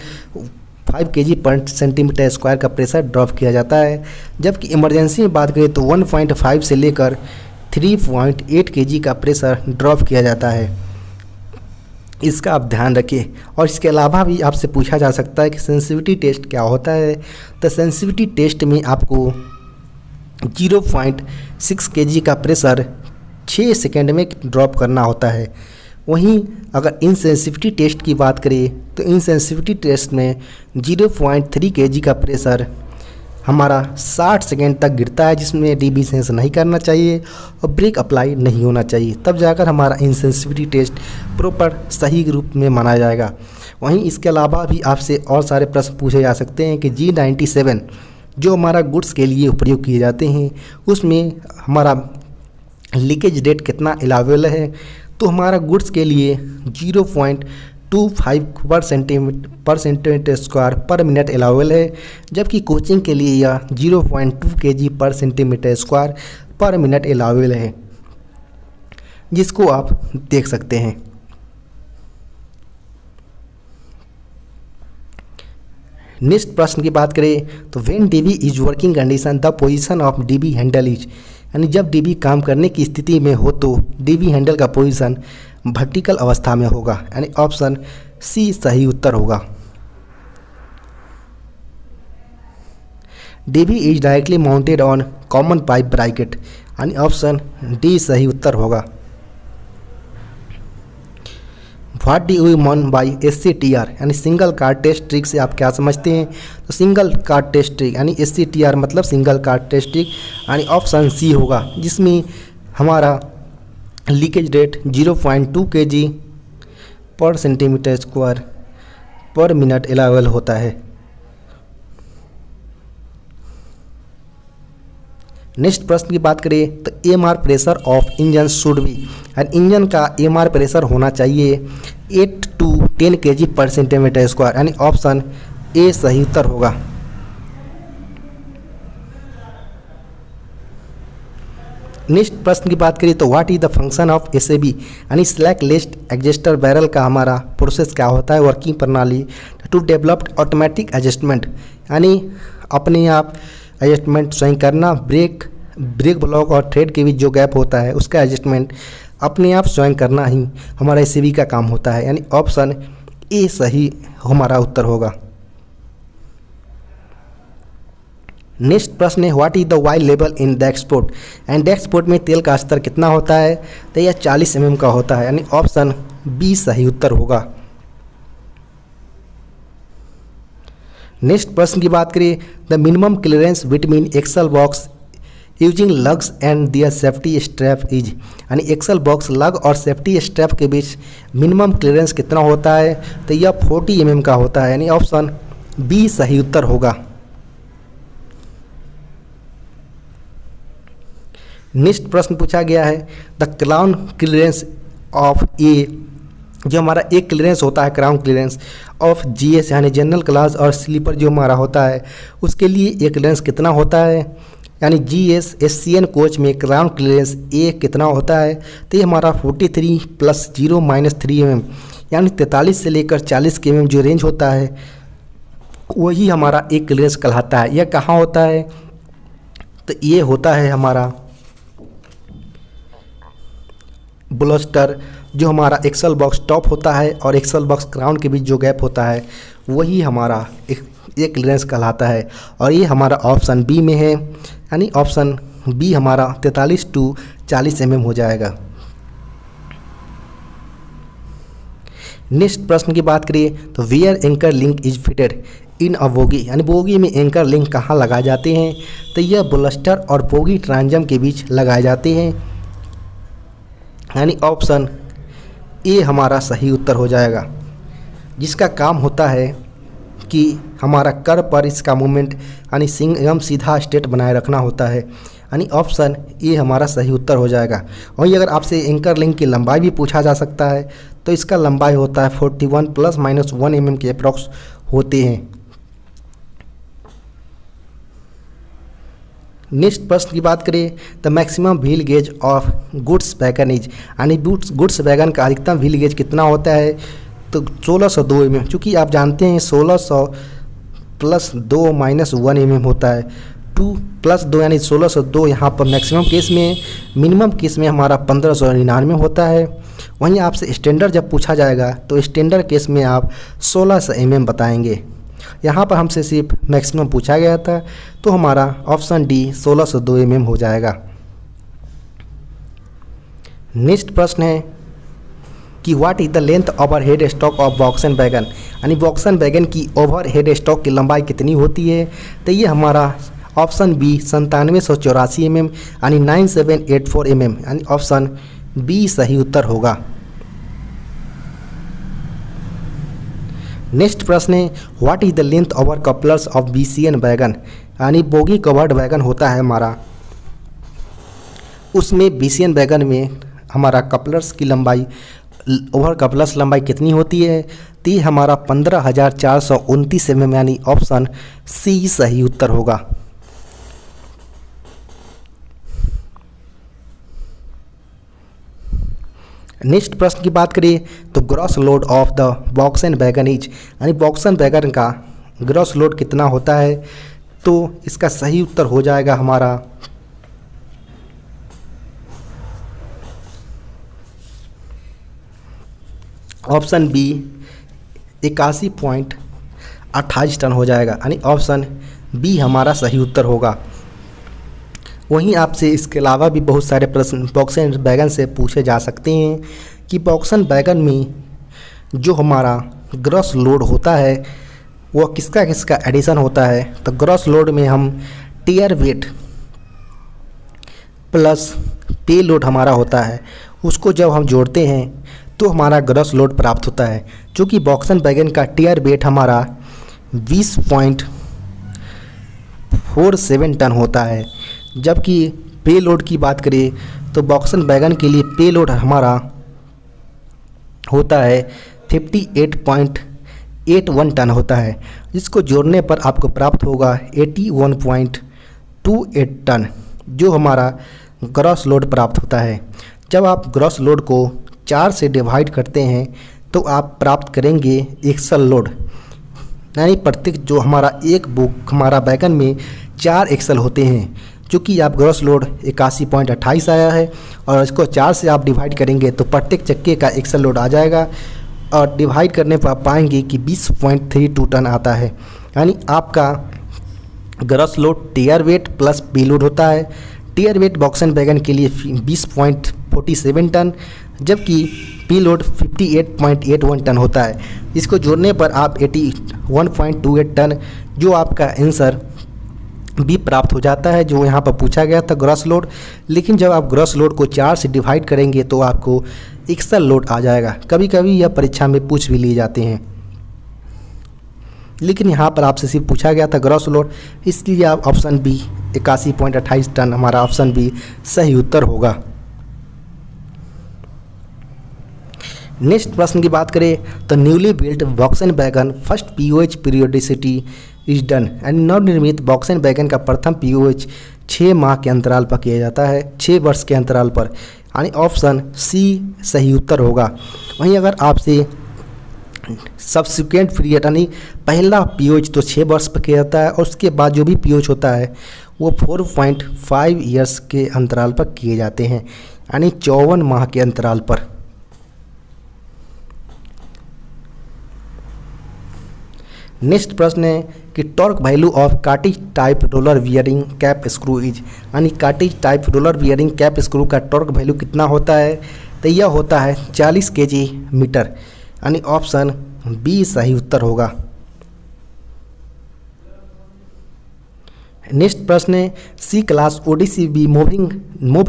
5 kg/cm² का प्रेशर ड्रॉप किया जाता है। जबकि इमरजेंसी में बात करें तो 1.5 से लेकर 3.8 kg का प्रेशर ड्रॉप किया जाता है, इसका आप ध्यान रखिए। और इसके अलावा भी आपसे पूछा जा सकता है कि सेंसिटिविटी टेस्ट क्या होता है, तो सेंसिटिविटी टेस्ट में आपको 0.6 kg का प्रेशर 6 सेकेंड में ड्रॉप करना होता है। वहीं अगर इनसेंसिटिविटी टेस्ट की बात करें तो इनसेंसिटिविटी टेस्ट में 0.3 kg का प्रेशर हमारा 60 सेकेंड तक गिरता है, जिसमें DB सेंस नहीं करना चाहिए और ब्रेक अप्लाई नहीं होना चाहिए, तब जाकर हमारा इनसेंसिटिविटी टेस्ट प्रॉपर सही रूप में माना जाएगा। वहीं इसके अलावा भी आपसे और सारे प्रश्न पूछे जा सकते हैं कि G97 जो हमारा गुड्स के लिए प्रयोग किए जाते हैं उसमें हमारा लीकेज रेट कितना अलाउेबल है। तो हमारा गुड्स के लिए 0.25 पर सेंटीमीटर स्क्वायर पर मिनट अलाउेबल है, जबकि कोचिंग के लिए यह 0.2 kg पर सेंटीमीटर स्क्वायर पर मिनट अलाउेबल है, जिसको आप देख सकते हैं। नेक्स्ट प्रश्न की बात करें तो when dB is working condition the position of dB handle is, यानी जब डीबी काम करने की स्थिति में हो तो डीबी हैंडल का पोजीशन वर्टिकल अवस्था में होगा, यानी ऑप्शन सी सही उत्तर होगा। DB is directly mounted on common pipe bracket, यानी ऑप्शन डी सही उत्तर होगा। What do you mean by SCTR, यानी सिंगल कार्ड टेस्ट ट्रिक से आप क्या समझते हैं। तो सिंगल कार्ड टेस्ट ट्रिक यानी SCTR मतलब सिंगल कार्ड टेस्ट ट्रिक, यानी ऑप्शन सी होगा, जिसमें हमारा लीकेज रेट 0.2 kg पर सेंटीमीटर स्क्वायर पर मिनट अलाउेबल होता है। नेक्स्ट प्रश्न की बात करें तो AMR pressure of engine should be, यानी इंजन का AMR प्रेशर होना चाहिए 8 to 10 kg पर सेंटीमीटर स्क्वायर, यानी ऑप्शन ए सही उत्तर होगा। नेक्स्ट प्रश्न की बात करें तो what is the function of SAB, यानी स्लैक लिस्ट एडजस्टर बैरल का हमारा प्रोसेस क्या होता है, वर्किंग प्रणाली। टू डेवलप्ड ऑटोमेटिक एडजस्टमेंट, यानी अपने आप एडजस्टमेंट स्वयं करना। ब्रेक ब्लॉक और थ्रेड के बीच जो गैप होता है उसका एडजस्टमेंट अपने आप स्वयं करना ही हमारा SAB का काम होता है, यानी ऑप्शन ए सही हमारा उत्तर होगा। नेक्स्ट प्रश्न है what is the Y level in dashpot, and dashpot में तेल का स्तर कितना होता है, तो यह 40 mm का होता है, यानी ऑप्शन बी सही उत्तर होगा। नेक्स्ट प्रश्न की बात करें the minimum clearance between axle box using lugs and their safety strap is, यानी एक्सल बॉक्स लग और सेफ्टी स्ट्रैप के बीच मिनिमम क्लियरेंस कितना होता है, तो यह 40 mm का होता है, यानी ऑप्शन बी सही उत्तर होगा। नेक्स्ट प्रश्न पूछा गया है द क्राउन क्लियरेंस ऑफ ए, जो हमारा एक क्लियरेंस होता है क्राउन क्लियरेंस ऑफ GS यानी जनरल क्लास और स्लीपर जो हमारा होता है उसके लिए एक क्लियरेंस कितना होता है, यानी GS SCN कोच में क्राउन क्लियरेंस ए कितना होता है, तो ये हमारा 43 + 0 - 3 mm, यानी 43 से लेकर 40 mm जो रेंज होता है वही हमारा एक क्लियरेंस कहलाता है। यह कहाँ होता है, तो ये होता है हमारा ब्लस्टर जो हमारा एक्सल बॉक्स टॉप होता है और एक्सल बॉक्स क्राउन के बीच जो गैप होता है वही हमारा एक क्लियरेंस कहलाता है, और ये हमारा ऑप्शन बी में है, यानी ऑप्शन बी हमारा 43 to 40 mm हो जाएगा। नेक्स्ट प्रश्न की बात करिए तो where anchor link is fitted in a bogie, यानी बोगी में एंकर लिंक कहाँ लगाए जाते हैं, तो यह ब्लस्टर और बोगी ट्रांजम के बीच लगाए जाते हैं, यानी ऑप्शन ए हमारा सही उत्तर हो जाएगा, जिसका काम होता है कि हमारा कर पर इसका मूवमेंट यानी एकदम सीधा स्ट्रेट बनाए रखना होता है, यानी ऑप्शन ए हमारा सही उत्तर हो जाएगा। वहीं अगर आपसे एंकर लिंक की लंबाई भी पूछा जा सकता है तो इसका लंबाई होता है 41 ± 1 mm के अप्रॉक्स होते हैं। नेक्स्ट प्रश्न की बात करें तो maximum wheel gauge of goods wagon is, यानी गुड्स वैगन का अधिकतम व्हील गेज कितना होता है, तो 1602 mm, चूँकि आप जानते हैं 1600 + 2 - 1 mm होता है, 2 + 2 यानी 1602 यहाँ पर मैक्सिमम केस में, मिनिमम केस में हमारा 1599 होता है। वहीं आपसे स्टैंडर्ड जब पूछा जाएगा तो स्टैंडर्ड केस में आप 1600 mm बताएंगे। यहाँ पर हमसे सिर्फ मैक्सिमम पूछा गया था तो हमारा ऑप्शन डी 1602 mm हो जाएगा। नेक्स्ट प्रश्न है कि what is the length over head stock of BOXN wagon, यानी वॉक्सन वैगन की ओवर हेड स्टॉक की लंबाई कितनी होती है, तो ये हमारा ऑप्शन बी 9784 mm यानी 9784 mm, यानी ऑप्शन बी सही उत्तर होगा। नेक्स्ट प्रश्न है what is the length over couplers of BCN wagon, यानी बोगी कवर्ड वैगन होता है हमारा, उसमें BCN वैगन में हमारा कपलर्स की लंबाई, ओवर कपलर्स लंबाई कितनी होती है? तो ये हमारा 15,429 mm, यानी ऑप्शन सी सही उत्तर होगा। नेक्स्ट प्रश्न की बात करें तो gross load of the Volkswagen wagon is, यानी वॉक्सवैगन वैगन का ग्रॉस लोड कितना होता है? तो इसका सही उत्तर हो जाएगा हमारा ऑप्शन बी 81.28 टन हो जाएगा, यानी ऑप्शन बी हमारा सही उत्तर होगा। वहीं आपसे इसके अलावा भी बहुत सारे प्रश्न वॉक्सवैगन वैगन से पूछे जा सकते हैं कि वॉक्सवैगन वैगन में जो हमारा ग्रॉस लोड होता है वो किसका किसका एडिशन होता है? तो ग्रॉस लोड में हम tier weight plus pay load हमारा होता है, उसको जब हम जोड़ते हैं तो हमारा ग्रॉस लोड प्राप्त होता है, जो कि वॉक्सवैगन वैगन का टियर वेट हमारा 20.47 टन होता है। जबकि पे लोड की बात करें तो वॉक्सवैगन वैगन के लिए पे लोड हमारा होता है 58.81 टन होता है, जिसको जोड़ने पर आपको प्राप्त होगा 81.28 टन, जो हमारा ग्रॉस लोड प्राप्त होता है। जब आप ग्रॉस लोड को 4 से डिवाइड करते हैं तो आप प्राप्त करेंगे एक्सल लोड, यानी प्रत्येक जो हमारा एक बुक हमारा वैगन में 4 एक्सल होते हैं, जो कि आप ग्रॉस लोड 81.28 आया है, और इसको 4 से आप डिवाइड करेंगे तो प्रत्येक चक्के का एक्सल लोड आ जाएगा, और डिवाइड करने पर आप पाएंगे कि 20.32 टन आता है, यानी आपका gross load tare weight plus pay load होता है। टियर वेट वॉक्सवैगन वैगन के लिए 20.47 टन, जबकि पे लोड 58.81 टन होता है। इसको जोड़ने पर आप 81.28 टन, जो आपका आंसर भी प्राप्त हो जाता है, जो यहाँ पर पूछा गया था ग्रॉस लोड। लेकिन जब आप ग्रॉस लोड को 4 से डिवाइड करेंगे तो आपको एक्सल लोड आ जाएगा। कभी कभी यह परीक्षा में पूछ भी लिए जाते हैं, लेकिन यहाँ पर आपसे सिर्फ पूछा गया था ग्रॉस लोड, इसलिए आप ऑप्शन बी 81.28 टन हमारा ऑप्शन बी सही उत्तर होगा। नेक्स्ट प्रश्न की बात करें तो newly built Volkswagen wagon first POH periodicity is done, यानी नवनिर्मित वॉक्सवैगन वैगन का प्रथम POH 6 माह के अंतराल पर किया जाता है, 6 वर्ष के अंतराल पर, यानी ऑप्शन सी सही उत्तर होगा। वहीं अगर आपसे सब्सिक्वेंट पीरियड, यानी पहला POH तो 6 वर्ष पर किया जाता है, और उसके बाद जो भी POH होता है वो 4.5 ईयर्स के अंतराल पर किए जाते हैं, यानी 54 माह के अंतराल पर। नेक्स्ट प्रश्न है कि torque value of cartridge type roller bearing cap screw is, यानी cartridge type roller bearing cap screw का टॉर्क वैल्यू कितना होता है? तो यह होता है 40 kg मीटर, यानी ऑप्शन बी सही उत्तर होगा। नेक्स्ट प्रश्न है C class ODC be move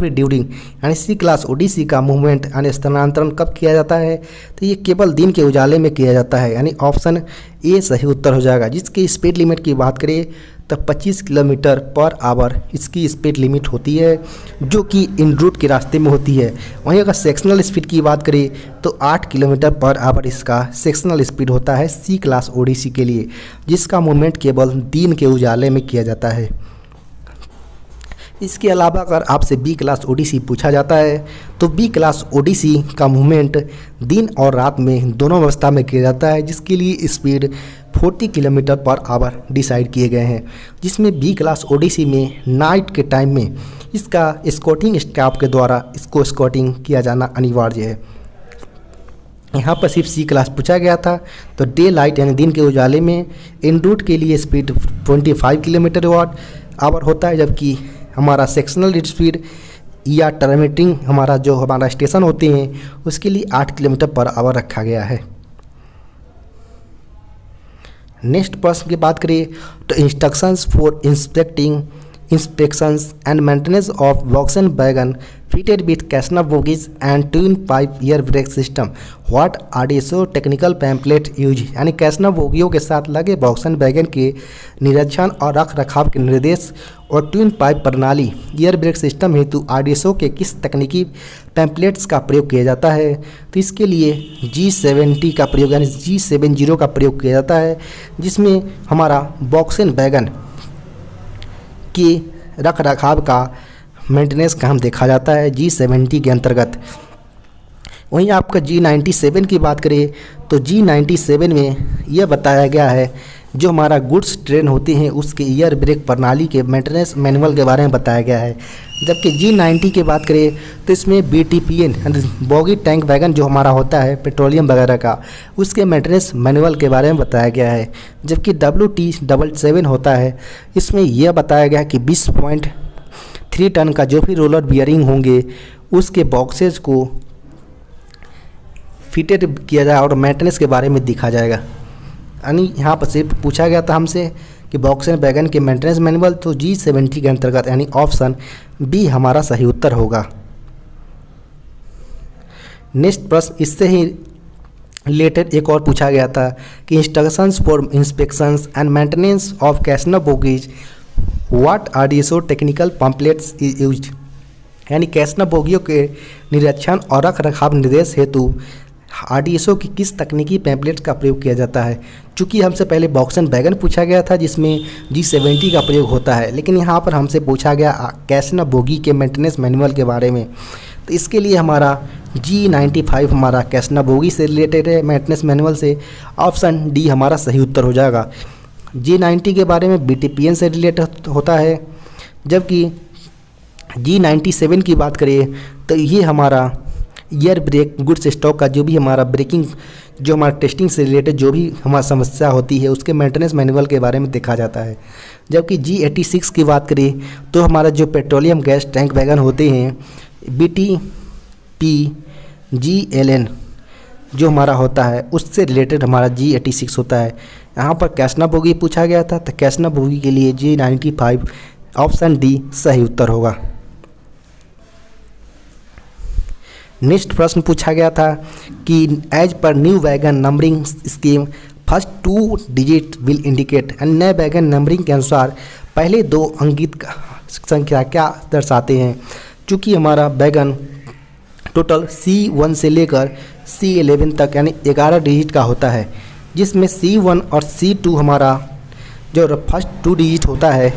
during, यानी सी क्लास ओडिसी का मूवमेंट यानी स्थानांतरण कब किया जाता है? तो ये केवल दिन के उजाले में किया जाता है, यानी ऑप्शन ए सही उत्तर हो जाएगा। जिसकी स्पीड लिमिट की बात करें तो 25 किलोमीटर पर आवर इसकी स्पीड लिमिट होती है, जो कि इन रूट के रास्ते में होती है। वहीं अगर सेक्शनल स्पीड की बात करें तो 8 किलोमीटर पर आवर इसका सेक्शनल स्पीड होता है सी क्लास ओडिसी के लिए, जिसका मूवमेंट केवल दिन के उजाले में किया जाता है। इसके अलावा अगर आपसे बी क्लास ओडिसी पूछा जाता है तो बी क्लास ओडिसी का मूवमेंट दिन और रात में दोनों अवस्था में किया जाता है, जिसके लिए speed 40 kilometre per hour decide किए गए हैं। जिसमें बी क्लास ओडिसी में नाइट के टाइम में इसका स्कॉटिंग स्टाफ के द्वारा इसको स्कॉटिंग किया जाना अनिवार्य है। यहाँ पर सिर्फ सी क्लास पूछा गया था, तो डे लाइट यानी दिन के उजाले में इन रूट के लिए स्पीड 25 किलोमीटर आवर होता है, जबकि हमारा सेक्शनल स्पीड या टर्मिनेटिंग हमारा जो हमारा स्टेशन होते हैं उसके लिए 8 किलोमीटर पर आवर रखा गया है। नेक्स्ट प्रश्न की बात करें तो instructions for inspections and maintenance of Volkswagen wagon fitted with Cessna bogies and twin pipe air brake system. What RDSO technical pamphlet use, यानी कैसना बोगियों के साथ लगे वॉक्सन वैगन के निरीक्षण और रख रखाव के निर्देश और ट्विन पाइप प्रणाली एयर ब्रेक सिस्टम हेतु RDSO के किस तकनीकी पैम्पलेट्स का प्रयोग किया जाता है? तो इसके लिए G70 का प्रयोग यानी G70 का प्रयोग किया जाता है, जिसमें हमारा वॉक्सन वैगन के रख रखाव का मेंटेनेंस काम देखा जाता है G70 के अंतर्गत। वहीं आपका G97 की बात करें तो G97 में यह बताया गया है जो हमारा गुड्स ट्रेन होते हैं उसके एयर ब्रेक प्रणाली के मेंटेनेंस मैनुअल के बारे में बताया गया है। जबकि G90 की बात करें तो इसमें BTPN बॉगी टैंक वैगन जो हमारा होता है पेट्रोलियम वगैरह का, उसके मेंटेनेंस मैनुअल के बारे में बताया गया है। जबकि WT77 होता है, इसमें यह बताया गया कि 20.3 टन का जो भी रोलर बियरिंग होंगे उसके बॉक्सेज को फिटेड किया जाए और मेंटेनेंस के बारे में दिखा जाएगा। यानी यहाँ पर सिर्फ पूछा गया था हमसे कि वॉक्सन वैगन के मेंटेनेंस मैनुअल, तो G70 के अंतर्गत यानी ऑप्शन बी हमारा सही उत्तर होगा। नेक्स्ट प्रश्न इससे ही रिलेटेड एक और पूछा गया था कि instructions for inspections and maintenance of कैसना bogies what RDSO technical pamphlets is used, यानी कैसना बोगियों के निरीक्षण और रख रखाव निर्देश हेतु RDSO की किस तकनीकी पैम्पलेट्स का प्रयोग किया जाता है। चूँकि हमसे पहले वॉक्सन वैगन पूछा गया था जिसमें G70 का प्रयोग होता है, लेकिन यहाँ पर हमसे पूछा गया कैसना बोगी के मेंटेनेंस मैनुअल के बारे में, तो इसके लिए हमारा G95 हमारा कैसना बोगी से रिलेटेड है मेंटेनेंस मैनुअल से, ऑप्शन डी हमारा सही उत्तर हो जाएगा। G90 के बारे में BTPN से रिलेटेड होता है। जबकि G97 की बात करें तो ये हमारा एयर ब्रेक गुड्स स्टॉक का जो भी हमारा ब्रेकिंग जो हमारा टेस्टिंग से रिलेटेड जो भी हमारा समस्या होती है उसके मेंटेनेंस मैनुअल के बारे में देखा जाता है। जबकि G86 की बात करें तो हमारा जो पेट्रोलियम गैस टैंक वैगन होते हैं BTPGLN जो हमारा होता है उससे रिलेटेड हमारा G86 होता है। यहाँ पर कैसना बोगी पूछा गया था, तो कैसना बोगी के लिए G95 ऑप्शन डी सही उत्तर होगा। नेक्स्ट प्रश्न पूछा गया था कि as per new wagon numbering scheme first 2 digit will indicate, नए वैगन नंबरिंग के अनुसार पहले 2 अंकित संख्या क्या दर्शाते हैं। चूँकि हमारा वैगन टोटल C1 से लेकर C11 तक यानी 11 डिजिट का होता है, जिसमें C1 और C2 हमारा जो फर्स्ट 2 डिजिट होता है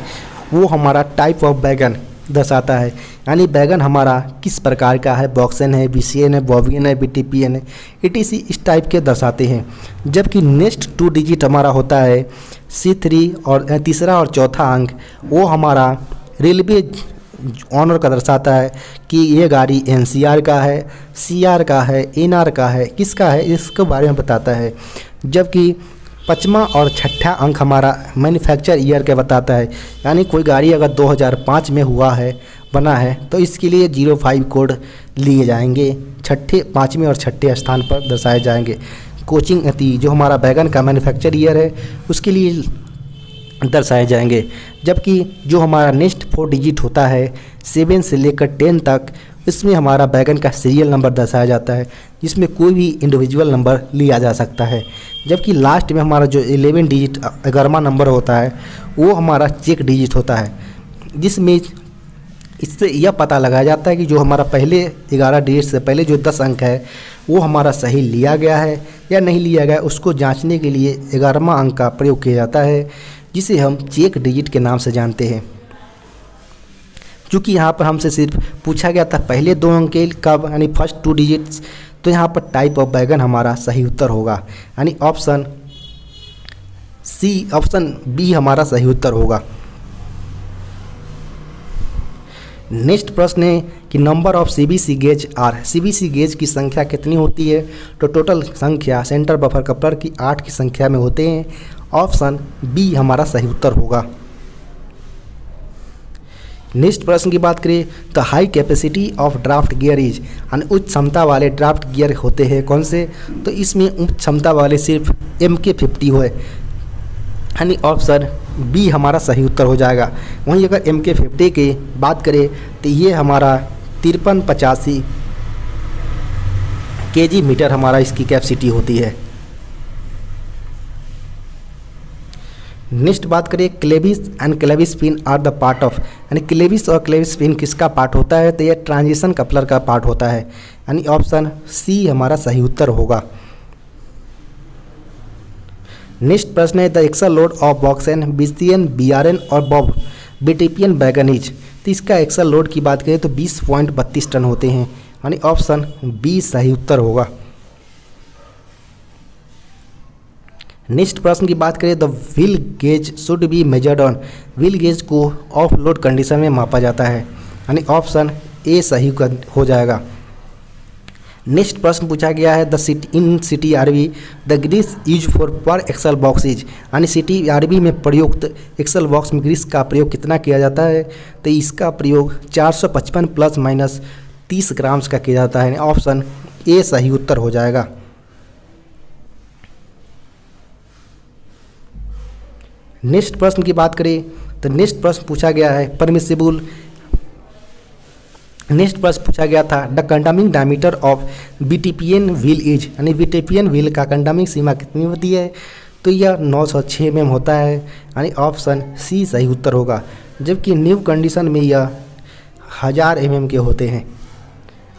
वो हमारा टाइप ऑफ वैगन दर्शाता है, यानी वैगन हमारा किस प्रकार का है, वॉक्सन है, BCN है, बॉबियन है, BTPN है, ETC इस टाइप के दर्शाते हैं। जबकि नेक्स्ट 2 डिजिट हमारा होता है C3 और तीसरा और चौथा अंक वो हमारा रेलवे ऑनर का दर्शाता है कि ये गाड़ी NCR का है, CR का है, NR का है, किसका है इसके बारे में बताता है। जबकि 5वां और 6ठा अंक हमारा मैन्युफैक्चर ईयर का बताता है, यानी कोई गाड़ी अगर 2005 में हुआ है बना है तो इसके लिए 05 कोड लिए जाएंगे, 5वें और 6ठे स्थान पर दर्शाए जाएंगे। कोचिंग जो हमारा वैगन का मैन्युफैक्चर ईयर है उसके लिए दर्शाए जाएंगे। जबकि जो हमारा नेक्स्ट 4 डिजिट होता है 7 से लेकर 10 तक, इसमें हमारा वैगन का सीरियल नंबर दर्शाया जाता है, जिसमें कोई भी इंडिविजुअल नंबर लिया जा सकता है। जबकि लास्ट में हमारा जो 11 डिजिट 11वां नंबर होता है वो हमारा चेक डिजिट होता है, जिसमें इससे यह पता लगाया जाता है कि जो हमारा पहले 11 डिजिट से पहले जो 10 अंक है वो हमारा सही लिया गया है या नहीं लिया गया, उसको जांचने के लिए 11वां अंक का प्रयोग किया जाता है, जिसे हम चेक डिजिट के नाम से जानते हैं। चूँकि यहाँ पर हमसे सिर्फ पूछा गया था पहले 2 अंक कब, यानी फर्स्ट 2 डिजिट्स, तो यहाँ पर टाइप ऑफ वैगन हमारा सही उत्तर होगा, यानी ऑप्शन बी हमारा सही उत्तर होगा। नेक्स्ट प्रश्न है कि number of CBC gauge are, CBC gauge की संख्या कितनी होती है। तो टोटल संख्या सेंटर बफर कपलर की 8 की संख्या में होते हैं, ऑप्शन बी हमारा सही उत्तर होगा। नेक्स्ट प्रश्न की बात करें तो high capacity of draft gear is, यानी उच्च क्षमता वाले ड्राफ्ट गियर होते हैं कौन से, तो इसमें उच्च क्षमता वाले सिर्फ MK50 हो, यानी ऑप्शन बी हमारा सही उत्तर हो जाएगा। वहीं अगर MK50 की बात करें तो ये हमारा 5385 kg मीटर हमारा इसकी कैपेसिटी होती है। नेक्स्ट बात करिए clevis and clevis pin are the part of, यानी क्लेविस और क्लेविस पिन किसका पार्ट होता है, तो ये ट्रांजिशन कपलर का पार्ट होता है, यानी ऑप्शन सी हमारा सही उत्तर होगा। नेक्स्ट प्रश्न है the axle load of BOXN BCN BRN और बॉब बीटीपीएन वैगन इज, तो इसका एक्सल लोड की बात करें तो 20.32 टन होते हैं, यानी ऑप्शन बी सही उत्तर होगा। नेक्स्ट प्रश्न की बात करें the wheel gauge should be measured on, wheel gauge को ऑफ लोड कंडीशन में मापा जाता है, यानी ऑप्शन ए सही हो जाएगा। नेक्स्ट प्रश्न पूछा गया है the CT RB the grease use for per axle box is, यानी सिटी आरबी में प्रयुक्त एक्सल बॉक्स में ग्रीस का प्रयोग कितना किया जाता है, तो इसका प्रयोग 455 प्लस माइनस 30 ग्राम्स का किया जाता है, यानी ऑप्शन ए सही उत्तर हो जाएगा। नेक्स्ट प्रश्न की बात करें तो नेक्स्ट प्रश्न पूछा गया है परमिसिबल, नेक्स्ट प्रश्न पूछा गया था the condemning diameter of BTPN wheel is, यानी बीटीपीएन व्हील का कंडमिंग सीमा कितनी होती है, तो यह 906 mm होता है, यानी ऑप्शन सी सही उत्तर होगा। जबकि न्यू कंडीशन में यह 1000 mm के होते हैं,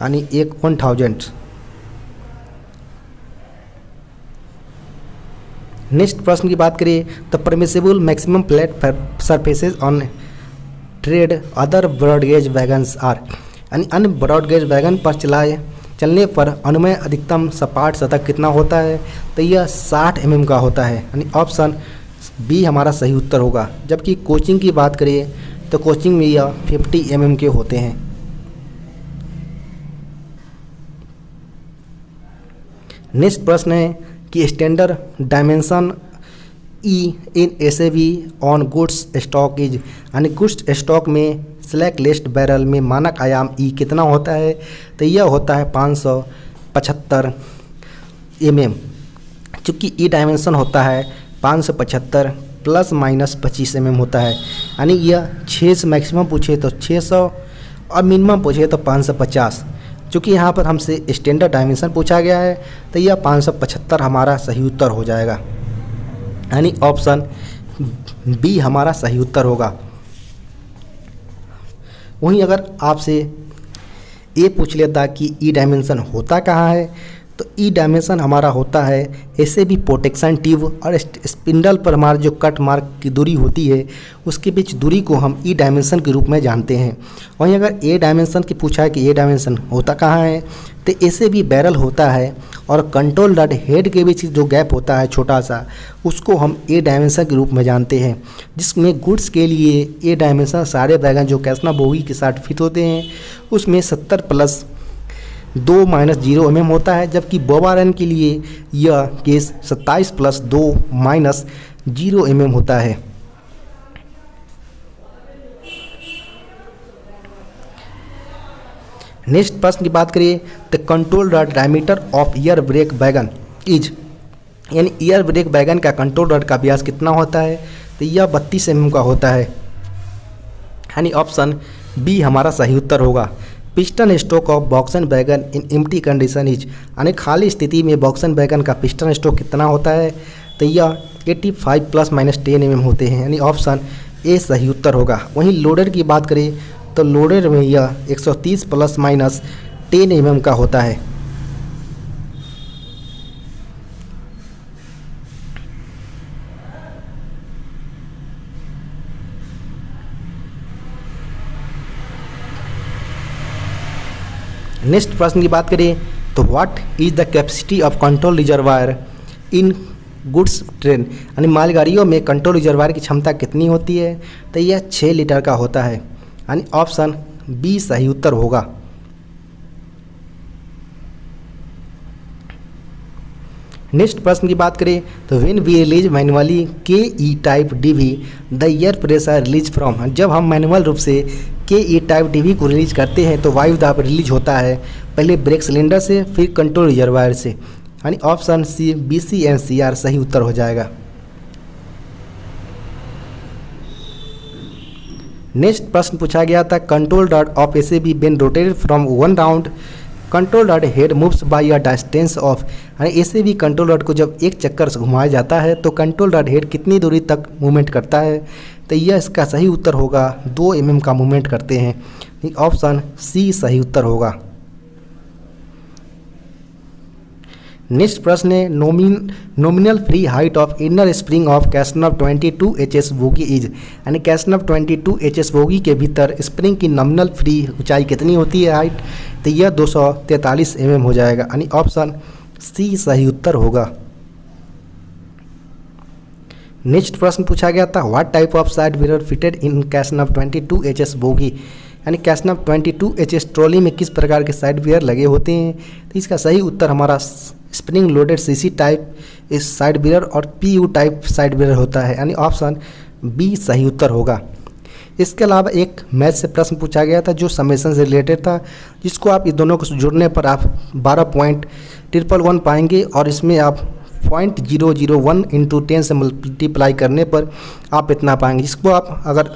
यानी 1000। नेक्स्ट प्रश्न की बात करें तो permissible maximum flat surfaces on tread other broad gauge wagons are, यानी अन्य ब्रॉडगेज वैगन पर चलने पर अनुमेय अधिकतम सपाट सतह कितना होता है, तो यह 60 mm का होता है, यानी ऑप्शन बी हमारा सही उत्तर होगा। जबकि कोचिंग की बात करें तो कोचिंग में यह 50 mm के होते हैं। नेक्स्ट प्रश्न है कि standard dimension E in SAV on goods stock is, यानी गुड्स स्टॉक में स्लैक लिस्ट बैरल में मानक आयाम ई कितना होता है, तो यह होता है 575 mm। चूँकि ई डायमेंशन होता है 575 प्लस माइनस 25 mm होता है, यानी यह 6 से मैक्सिमम पूछे तो 600 और मिनिमम पूछे तो 550। चूँकि यहाँ पर हमसे स्टैंडर्ड डायमेंशन पूछा गया है तो यह 575 हमारा सही उत्तर हो जाएगा, यानी ऑप्शन बी हमारा सही उत्तर होगा। वहीं अगर आपसे ये पूछ लेता कि ई डायमेंशन होता कहाँ है, तो ई डायमेंशन हमारा होता है ऐसे भी प्रोटेक्शन ट्यूब और स्पिंडल पर हमारा जो कट मार्क की दूरी होती है उसके बीच दूरी को हम ई डायमेंशन के रूप में जानते हैं। वहीं अगर ए डायमेंशन की पूछा है कि ए डायमेंशन होता कहाँ है, तो ऐसे भी बैरल होता है और कंट्रोल रड हेड के बीच जो गैप होता है छोटा सा, उसको हम ए डायमेंशन के रूप में जानते हैं, जिसमें गुड्स के लिए ए डायमेंशन सारे वैगन जो कैसना बोगी के साथ फिट होते हैं उसमें 70 प्लस 2 माइनस 0 mm होता है, जबकि बोबारन के लिए यह केस 27 प्लस 2 माइनस 0 mm होता है। नेक्स्ट प्रश्न की बात करिए तो control rod diameter of air brake wagon is, यानी ईयर ब्रेक वैगन का कंट्रोल रड का व्यास कितना होता है, तो यह 32 mm का होता है, यानी ऑप्शन बी हमारा सही उत्तर होगा। Piston stroke of BOXN wagon in empty condition is, यानी खाली स्थिति में बॉक्सन वैगन का पिस्टन स्ट्रोक कितना होता है, तो यह 85 प्लस माइनस 10 mm होते हैं, यानी ऑप्शन ए सही उत्तर होगा। वहीं लोडर की बात करें तो लोडर में यह 130 प्लस माइनस 10 mm का होता है। नेक्स्ट प्रश्न की बात करें तो what is the capacity of control reservoir in goods train, यानी मालगाड़ियों में कंट्रोल रिजर्वायर की क्षमता कितनी होती है, तो यह 6 लीटर का होता है, यानी ऑप्शन बी सही उत्तर होगा। नेक्स्ट प्रश्न की बात करें तो when we release manually K E type DV the air pressure release from, जब हम मैनुअल रूप से के ई टाइप डीवी को रिलीज करते हैं तो वायु दाब रिलीज होता है पहले ब्रेक सिलेंडर से फिर कंट्रोल रिजर्वायर से, यानी option C B C and C are सही उत्तर हो जाएगा। नेक्स्ट प्रश्न पूछा गया था control rod of ACB when rotated from one round control rod head moves by a distance of, यानी एसीबी कंट्रोल रॉड को जब एक चक्कर से घुमाया जाता है तो कंट्रोल रॉड हेड कितनी दूरी तक मूवमेंट करता है, तो यह इसका सही उत्तर होगा 2 mm का मूवमेंट करते हैं। ऑप्शन सी सही उत्तर होगा। नेक्स्ट प्रश्न है nominal free height of inner spring of कैसनव 22 HS बोगी इज, यानी कैसनव 22 HS बोगी के भीतर स्प्रिंग की नॉमिनल फ्री ऊंचाई कितनी होती है हाइट, तो यह 243 mm हो जाएगा, यानी ऑप्शन सी सही उत्तर होगा। नेक्स्ट प्रश्न पूछा गया था what type of side mirror fitted in कैसनव 22 HS बोगी, यानी कैसनव 22 HS ट्रॉली में किस प्रकार के साइड मिरर लगे होते हैं, तो इसका सही उत्तर हमारा स्प्रिंग लोडेड सीसी टाइप इस साइड मिरर और PU टाइप साइड मिरर होता है, यानी ऑप्शन बी सही उत्तर होगा। इसके अलावा एक मैथ से प्रश्न पूछा गया था जो समेशन से रिलेटेड था, जिसको आप इस दोनों को जोड़ने पर आप 12.111 पाएंगे और इसमें आप 0.001 × 10 से मल्टीप्लाई करने पर आप इतना पाएंगे। इसको आप अगर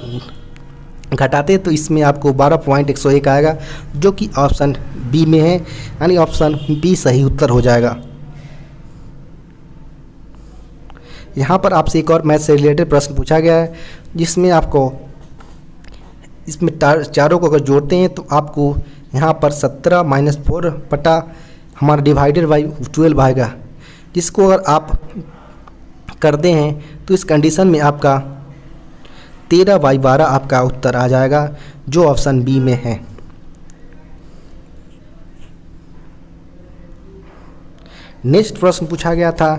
घटाते तो इसमें आपको 12.101 आएगा, जो कि ऑप्शन बी में है, यानी ऑप्शन बी सही उत्तर हो जाएगा। यहाँ पर आपसे एक और मैथ से रिलेटेड प्रश्न पूछा गया है, जिसमें आपको इसमें चारों को अगर जोड़ते हैं तो आपको यहाँ पर 17 - 4 बटा हमारा डिवाइडेड बाई 12 आएगा, जिसको अगर आप करते हैं तो इस कंडीशन में आपका 13/12 आपका उत्तर आ जाएगा, जो ऑप्शन बी में है। नेक्स्ट प्रश्न पूछा गया था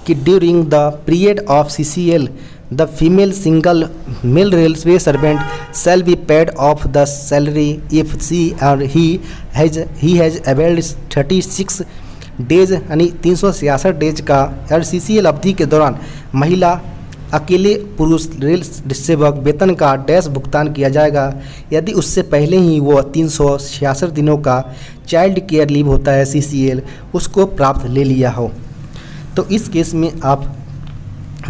कि during the period of CCL the female single male railway servant shall be paid of the salary if she or he has availed 36 days, यानी 366 डेज का और CCL अवधि के दौरान महिला अकेले पुरुष रेल सेवक वेतन का डैश भुगतान किया जाएगा यदि उससे पहले ही वो 366 दिनों का चाइल्ड केयर लीव होता है CCL उसको प्राप्त ले लिया हो। तो इस केस में आप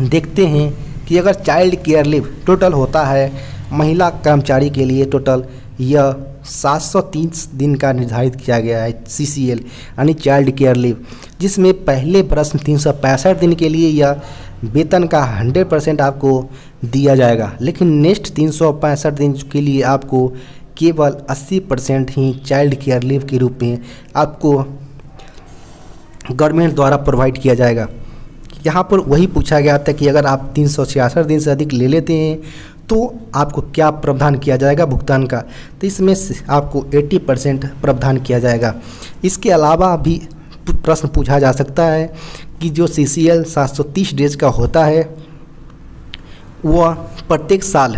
देखते हैं कि अगर चाइल्ड केयर लीव टोटल होता है महिला कर्मचारी के लिए टोटल यह 730 दिन का निर्धारित किया गया है CCL यानी चाइल्ड केयर लीव, जिसमें पहले प्रश्न 365 दिन के लिए यह वेतन का 100% आपको दिया जाएगा, लेकिन नेक्स्ट 365 दिन के लिए आपको केवल 80% ही चाइल्ड केयर लीव के रूप में आपको गवर्नमेंट द्वारा प्रोवाइड किया जाएगा। यहाँ पर वही पूछा गया था कि अगर आप 366 दिन से अधिक ले लेते हैं तो आपको क्या प्रावधान किया जाएगा भुगतान का, तो इसमें आपको 80% प्रावधान किया जाएगा। इसके अलावा भी प्रश्न पूछा जा सकता है कि जो CCL 730 डेज का होता है वह प्रत्येक साल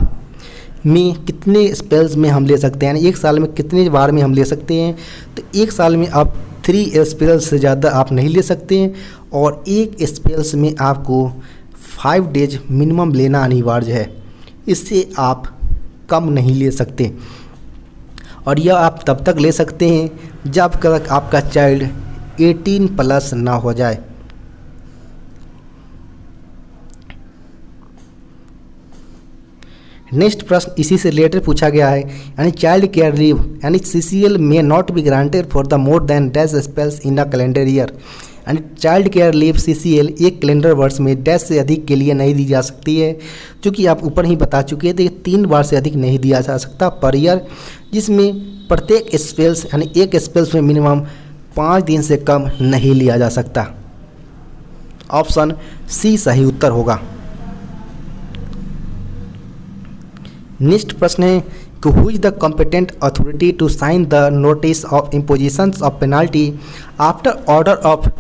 में कितने स्पेल्स में हम ले सकते हैं, यानी एक साल में कितने बार में हम ले सकते हैं। तो एक साल में आप 3 स्पेल्स से ज़्यादा आप नहीं ले सकते हैं और एक स्पेल्स में आपको 5 डेज मिनिमम लेना अनिवार्य है, इससे आप कम नहीं ले सकते। और यह आप तब तक ले सकते हैं जब तक आपका चाइल्ड 18+ ना हो जाए। नेक्स्ट प्रश्न इसी से रिलेटेड पूछा गया है, यानी चाइल्ड केयर लीव यानी CCL may not be granted for the more than dash spells in a calendar year, यानी चाइल्ड केयर लीव CCL एक कैलेंडर वर्ष में डैश से अधिक के लिए नहीं दी जा सकती है, क्योंकि आप ऊपर ही बता चुके थे 3 बार से अधिक नहीं दिया जा सकता पर ईयर, जिसमें प्रत्येक स्पेल्स यानी एक स्पेल्स में मिनिमम 5 दिन से कम नहीं लिया जा सकता। ऑप्शन सी सही उत्तर होगा। नेक्स्ट प्रश्न है कि who is the competent authority to sign the notice of imposition of penalty after order of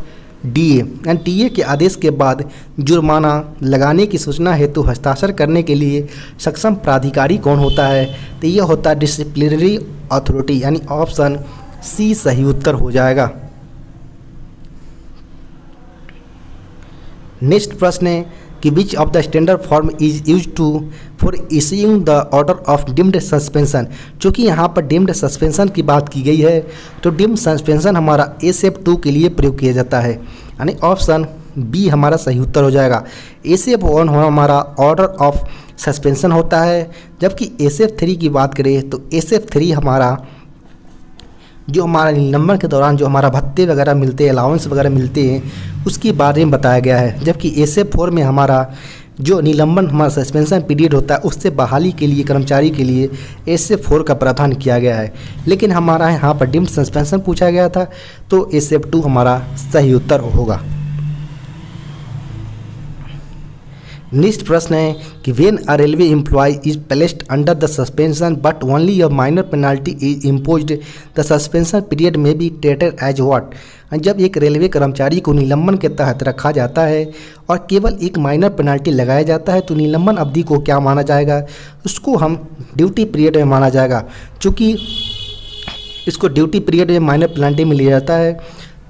DA, यानी DA के आदेश के बाद जुर्माना लगाने की सूचना हेतु हस्ताक्षर करने के लिए सक्षम प्राधिकारी कौन होता है, तो यह होता है डिसिप्लिनरी अथॉरिटी, यानी ऑप्शन सी सही उत्तर हो जाएगा। नेक्स्ट प्रश्न है कि which of the standard form is use to for issuing the order of deemed suspension, चूँकि यहाँ पर डीम्ड सस्पेंशन की बात की गई है तो डीम्ड सस्पेंशन हमारा ASAP 2 के लिए प्रयोग किया जाता है, यानी ऑप्शन बी हमारा सही उत्तर हो जाएगा। SF1 हमारा ऑर्डर ऑफ सस्पेंशन होता है, जबकि SF3 की बात करें तो SF3 हमारा जो हमारा निलंबन के दौरान जो हमारा भत्ते वगैरह मिलते हैं, अलाउंस वगैरह मिलते हैं, उसके बारे में बताया गया है। जबकि SF4 में हमारा जो निलंबन हमारा सस्पेंशन पीरियड होता है उससे बहाली के लिए कर्मचारी के लिए SF4 का प्रावधान किया गया है। लेकिन हमारा यहाँ पर डीम्ड सस्पेंशन पूछा गया था, तो SF2 हमारा सही उत्तर होगा। नेक्स्ट प्रश्न है कि when a railway employee is placed under the suspension but only a minor penalty is imposed the suspension period may be treated as what. जब एक रेलवे कर्मचारी को निलंबन के तहत रखा जाता है और केवल एक माइनर पेनाल्टी लगाया जाता है तो निलंबन अवधि को क्या माना जाएगा, उसको हम ड्यूटी पीरियड में माना जाएगा। चूँकि इसको ड्यूटी पीरियड में माइनर पेनाल्टी में लिया जाता है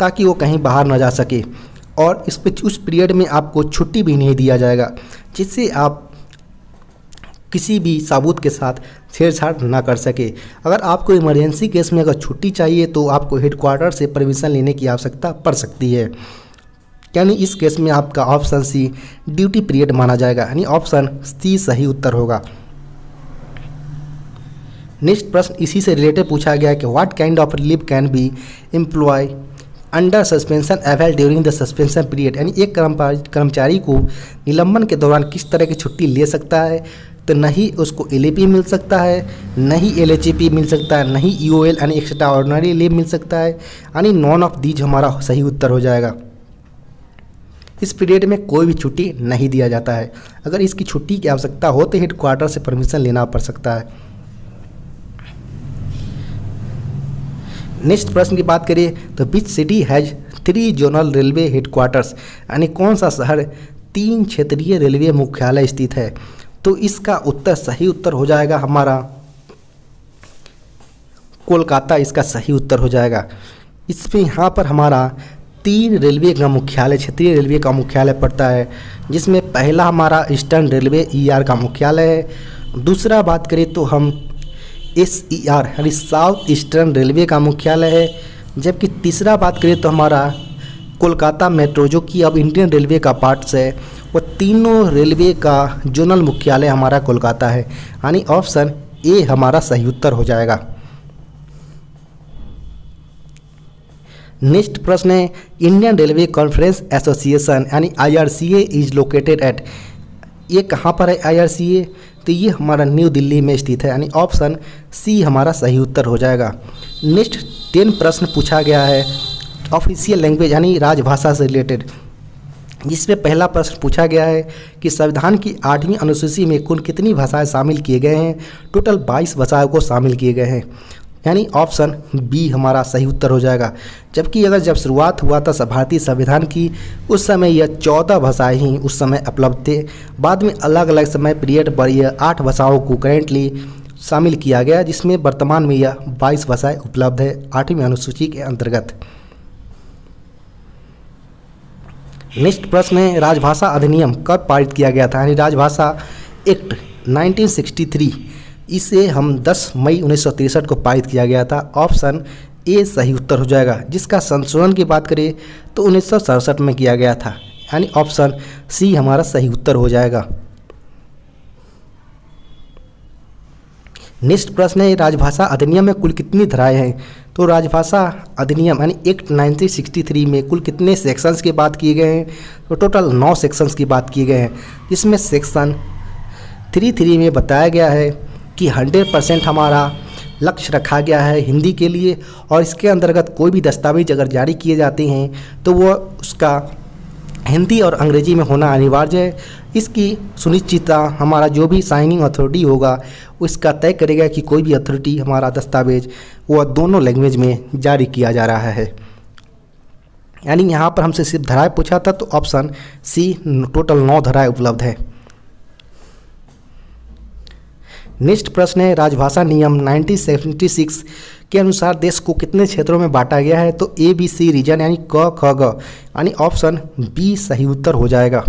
ताकि वो कहीं बाहर ना जा सके, और उस पीरियड में आपको छुट्टी भी नहीं दिया जाएगा, जिससे आप किसी भी सबूत के साथ छेड़छाड़ ना कर सके। अगर आपको इमरजेंसी केस में अगर छुट्टी चाहिए तो आपको हेडक्वार्टर से परमिशन लेने की आवश्यकता पड़ सकती है, यानी इस केस में आपका ऑप्शन सी ड्यूटी पीरियड माना जाएगा, यानी ऑप्शन सी सही उत्तर होगा। नेक्स्ट प्रश्न इसी से रिलेटेड पूछा गया कि what kind of leave can be employee under suspension avail during the suspension period, यानी एक कर्मचारी को निलंबन के दौरान किस तरह की छुट्टी ले सकता है, तो नहीं उसको LAP मिल सकता है, नहीं LHAP मिल सकता है, नहीं EOL यानी एक्स्ट्रा ऑर्डिनरी लीव मिल सकता है, यानी नॉन ऑफ दीज हमारा सही उत्तर हो जाएगा। इस पीरियड में कोई भी छुट्टी नहीं दिया जाता है। अगर इसकी छुट्टी की आवश्यकता हो तो हेडक्वार्टर से परमिशन लेना पड़ सकता है। नेक्स्ट प्रश्न की बात करें तो which city has 3 zonal railway headquarters, यानी कौन सा शहर 3 क्षेत्रीय रेलवे मुख्यालय स्थित है, तो इसका उत्तर सही उत्तर हो जाएगा हमारा कोलकाता, इसका सही उत्तर हो जाएगा। इसमें यहाँ पर हमारा 3 रेलवे का मुख्यालय, क्षेत्रीय रेलवे का मुख्यालय पड़ता है, जिसमें पहला हमारा ईस्टर्न रेलवे ER का मुख्यालय है। दूसरा बात करें तो हम SER यानी साउथ ईस्टर्न रेलवे का मुख्यालय है, जबकि तीसरा बात करें तो हमारा कोलकाता मेट्रो जो कि अब इंडियन रेलवे का पार्ट्स है, वो तीनों रेलवे का जोनल मुख्यालय हमारा कोलकाता है, यानी ऑप्शन ए हमारा सही उत्तर हो जाएगा। नेक्स्ट प्रश्न है इंडियन रेलवे कॉन्फ्रेंस एसोसिएशन यानी IRCA इज लोकेटेड एट, ये कहाँ पर है IRCA, तो ये हमारा न्यू दिल्ली में स्थित है, यानी ऑप्शन सी हमारा सही उत्तर हो जाएगा। नेक्स्ट 10 प्रश्न पूछा गया है ऑफिशियल लैंग्वेज यानी राजभाषा से रिलेटेड, जिसमें पहला प्रश्न पूछा गया है कि संविधान की 8वीं अनुसूची में कुल कितनी भाषाएं शामिल किए गए हैं, टोटल 22 भाषाओं को शामिल किए गए हैं, यानी ऑप्शन बी हमारा सही उत्तर हो जाएगा। जबकि अगर जब शुरुआत हुआ था भारतीय संविधान की, उस समय यह 14 भाषाएं ही उस समय उपलब्ध थे। बाद में अलग अलग समय पीरियड पर यह 8 भाषाओं को करेंटली शामिल किया गया, जिसमें वर्तमान में यह 22 भाषाएं उपलब्ध है 8वीं अनुसूची के अंतर्गत। नेक्स्ट प्रश्न है राजभाषा अधिनियम कब पारित किया गया था, यानी राजभाषा एक्ट 1963, इसे हम 10 मई 1963 को पारित किया गया था, ऑप्शन ए सही उत्तर हो जाएगा। जिसका संशोधन की बात करें तो 1967 में किया गया था, यानी ऑप्शन सी हमारा सही उत्तर हो जाएगा। नेक्स्ट प्रश्न है राजभाषा अधिनियम में कुल कितनी धाराएं हैं, तो राजभाषा अधिनियम यानी एक्ट 1963 में कुल कितने सेक्शंस की बात किए गए हैं, तो टोटल 9 सेक्शंस की बात किए गए हैं। इसमें सेक्शन 33 में बताया गया है कि 100% हमारा लक्ष्य रखा गया है हिंदी के लिए, और इसके अंतर्गत कोई भी दस्तावेज अगर जारी किए जाते हैं तो वो उसका हिंदी और अंग्रेजी में होना अनिवार्य है। इसकी सुनिश्चितता हमारा जो भी साइनिंग अथॉरिटी होगा उसका तय करेगा कि कोई भी अथॉरिटी हमारा दस्तावेज वो दोनों लैंग्वेज में जारी किया जा रहा है। यानी यहाँ पर हमसे सिर्फ धाराएं पूछा था, तो ऑप्शन सी टोटल 9 धाराएं उपलब्ध है। नेक्स्ट प्रश्न है राजभाषा नियम 1976 के अनुसार देश को कितने क्षेत्रों में बांटा गया है, तो ABC रीजन यानी क ख ग, यानी ऑप्शन बी सही उत्तर हो जाएगा।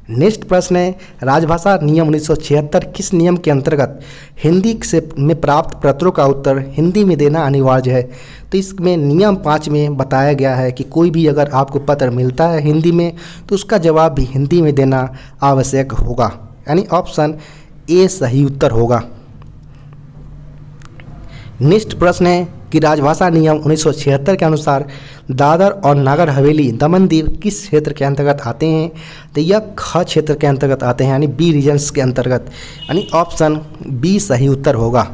नेक्स्ट प्रश्न है, राजभाषा नियम 1976 किस नियम के अंतर्गत हिंदी से में प्राप्त पत्रों का उत्तर हिंदी में देना अनिवार्य है? तो इसमें नियम 5 में बताया गया है कि कोई भी अगर आपको पत्र मिलता है हिंदी में तो उसका जवाब भी हिंदी में देना आवश्यक होगा, यानी ऑप्शन ए सही उत्तर होगा। नेक्स्ट प्रश्न है कि राजभाषा नियम 1976 के अनुसार दादर और नागर हवेली दमन दीव किस क्षेत्र के अंतर्गत आते हैं? तो यह ख क्षेत्र के अंतर्गत आते हैं, यानी बी रीजन्स के अंतर्गत, यानी ऑप्शन बी सही उत्तर होगा।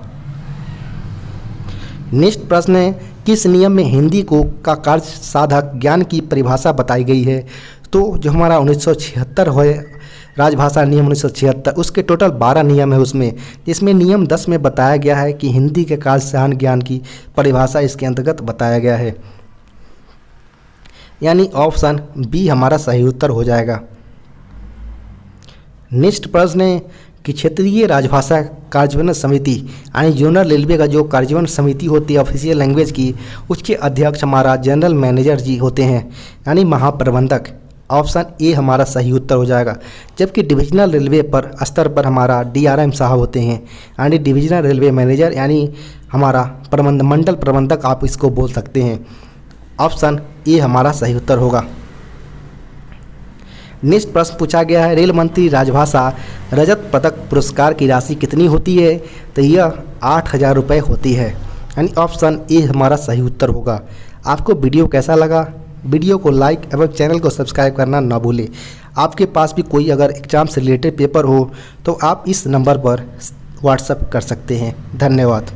नेक्स्ट प्रश्न है, किस नियम में हिंदी को का कार्य साधक ज्ञान की परिभाषा बताई गई है? तो जो हमारा 1976 है राजभाषा नियम 1976, उसके टोटल 12 नियम है उसमें, जिसमें नियम 10 में बताया गया है कि हिंदी के कार्य साधक ज्ञान की परिभाषा इसके अंतर्गत बताया गया है, यानी ऑप्शन बी हमारा सही उत्तर हो जाएगा। नेक्स्ट प्रश्न है कि क्षेत्रीय राजभाषा कार्यान्वयन समिति यानी जोनल रेलवे का जो कार्यान्वयन समिति होती है ऑफिशियल लैंग्वेज की, उसके अध्यक्ष हमारा जनरल मैनेजर जी होते हैं, यानी महाप्रबंधक। ऑप्शन ए हमारा सही उत्तर हो जाएगा। जबकि डिविजनल रेलवे पर स्तर पर हमारा डीआरएम साहब होते हैं, यानी डिविजनल रेलवे मैनेजर, यानी हमारा मंडल प्रबंधक आप इसको बोल सकते हैं। ऑप्शन ए हमारा सही उत्तर होगा। नेक्स्ट प्रश्न पूछा गया है, रेल मंत्री राजभाषा रजत पदक पुरस्कार की राशि कितनी होती है? तो यह 8,000 रुपये होती है, यानी ऑप्शन ए हमारा सही उत्तर होगा। आपको वीडियो कैसा लगा? वीडियो को लाइक एवं चैनल को सब्सक्राइब करना ना भूलें। आपके पास भी कोई अगर एग्जाम से रिलेटेड पेपर हो तो आप इस नंबर पर व्हाट्सएप कर सकते हैं। धन्यवाद।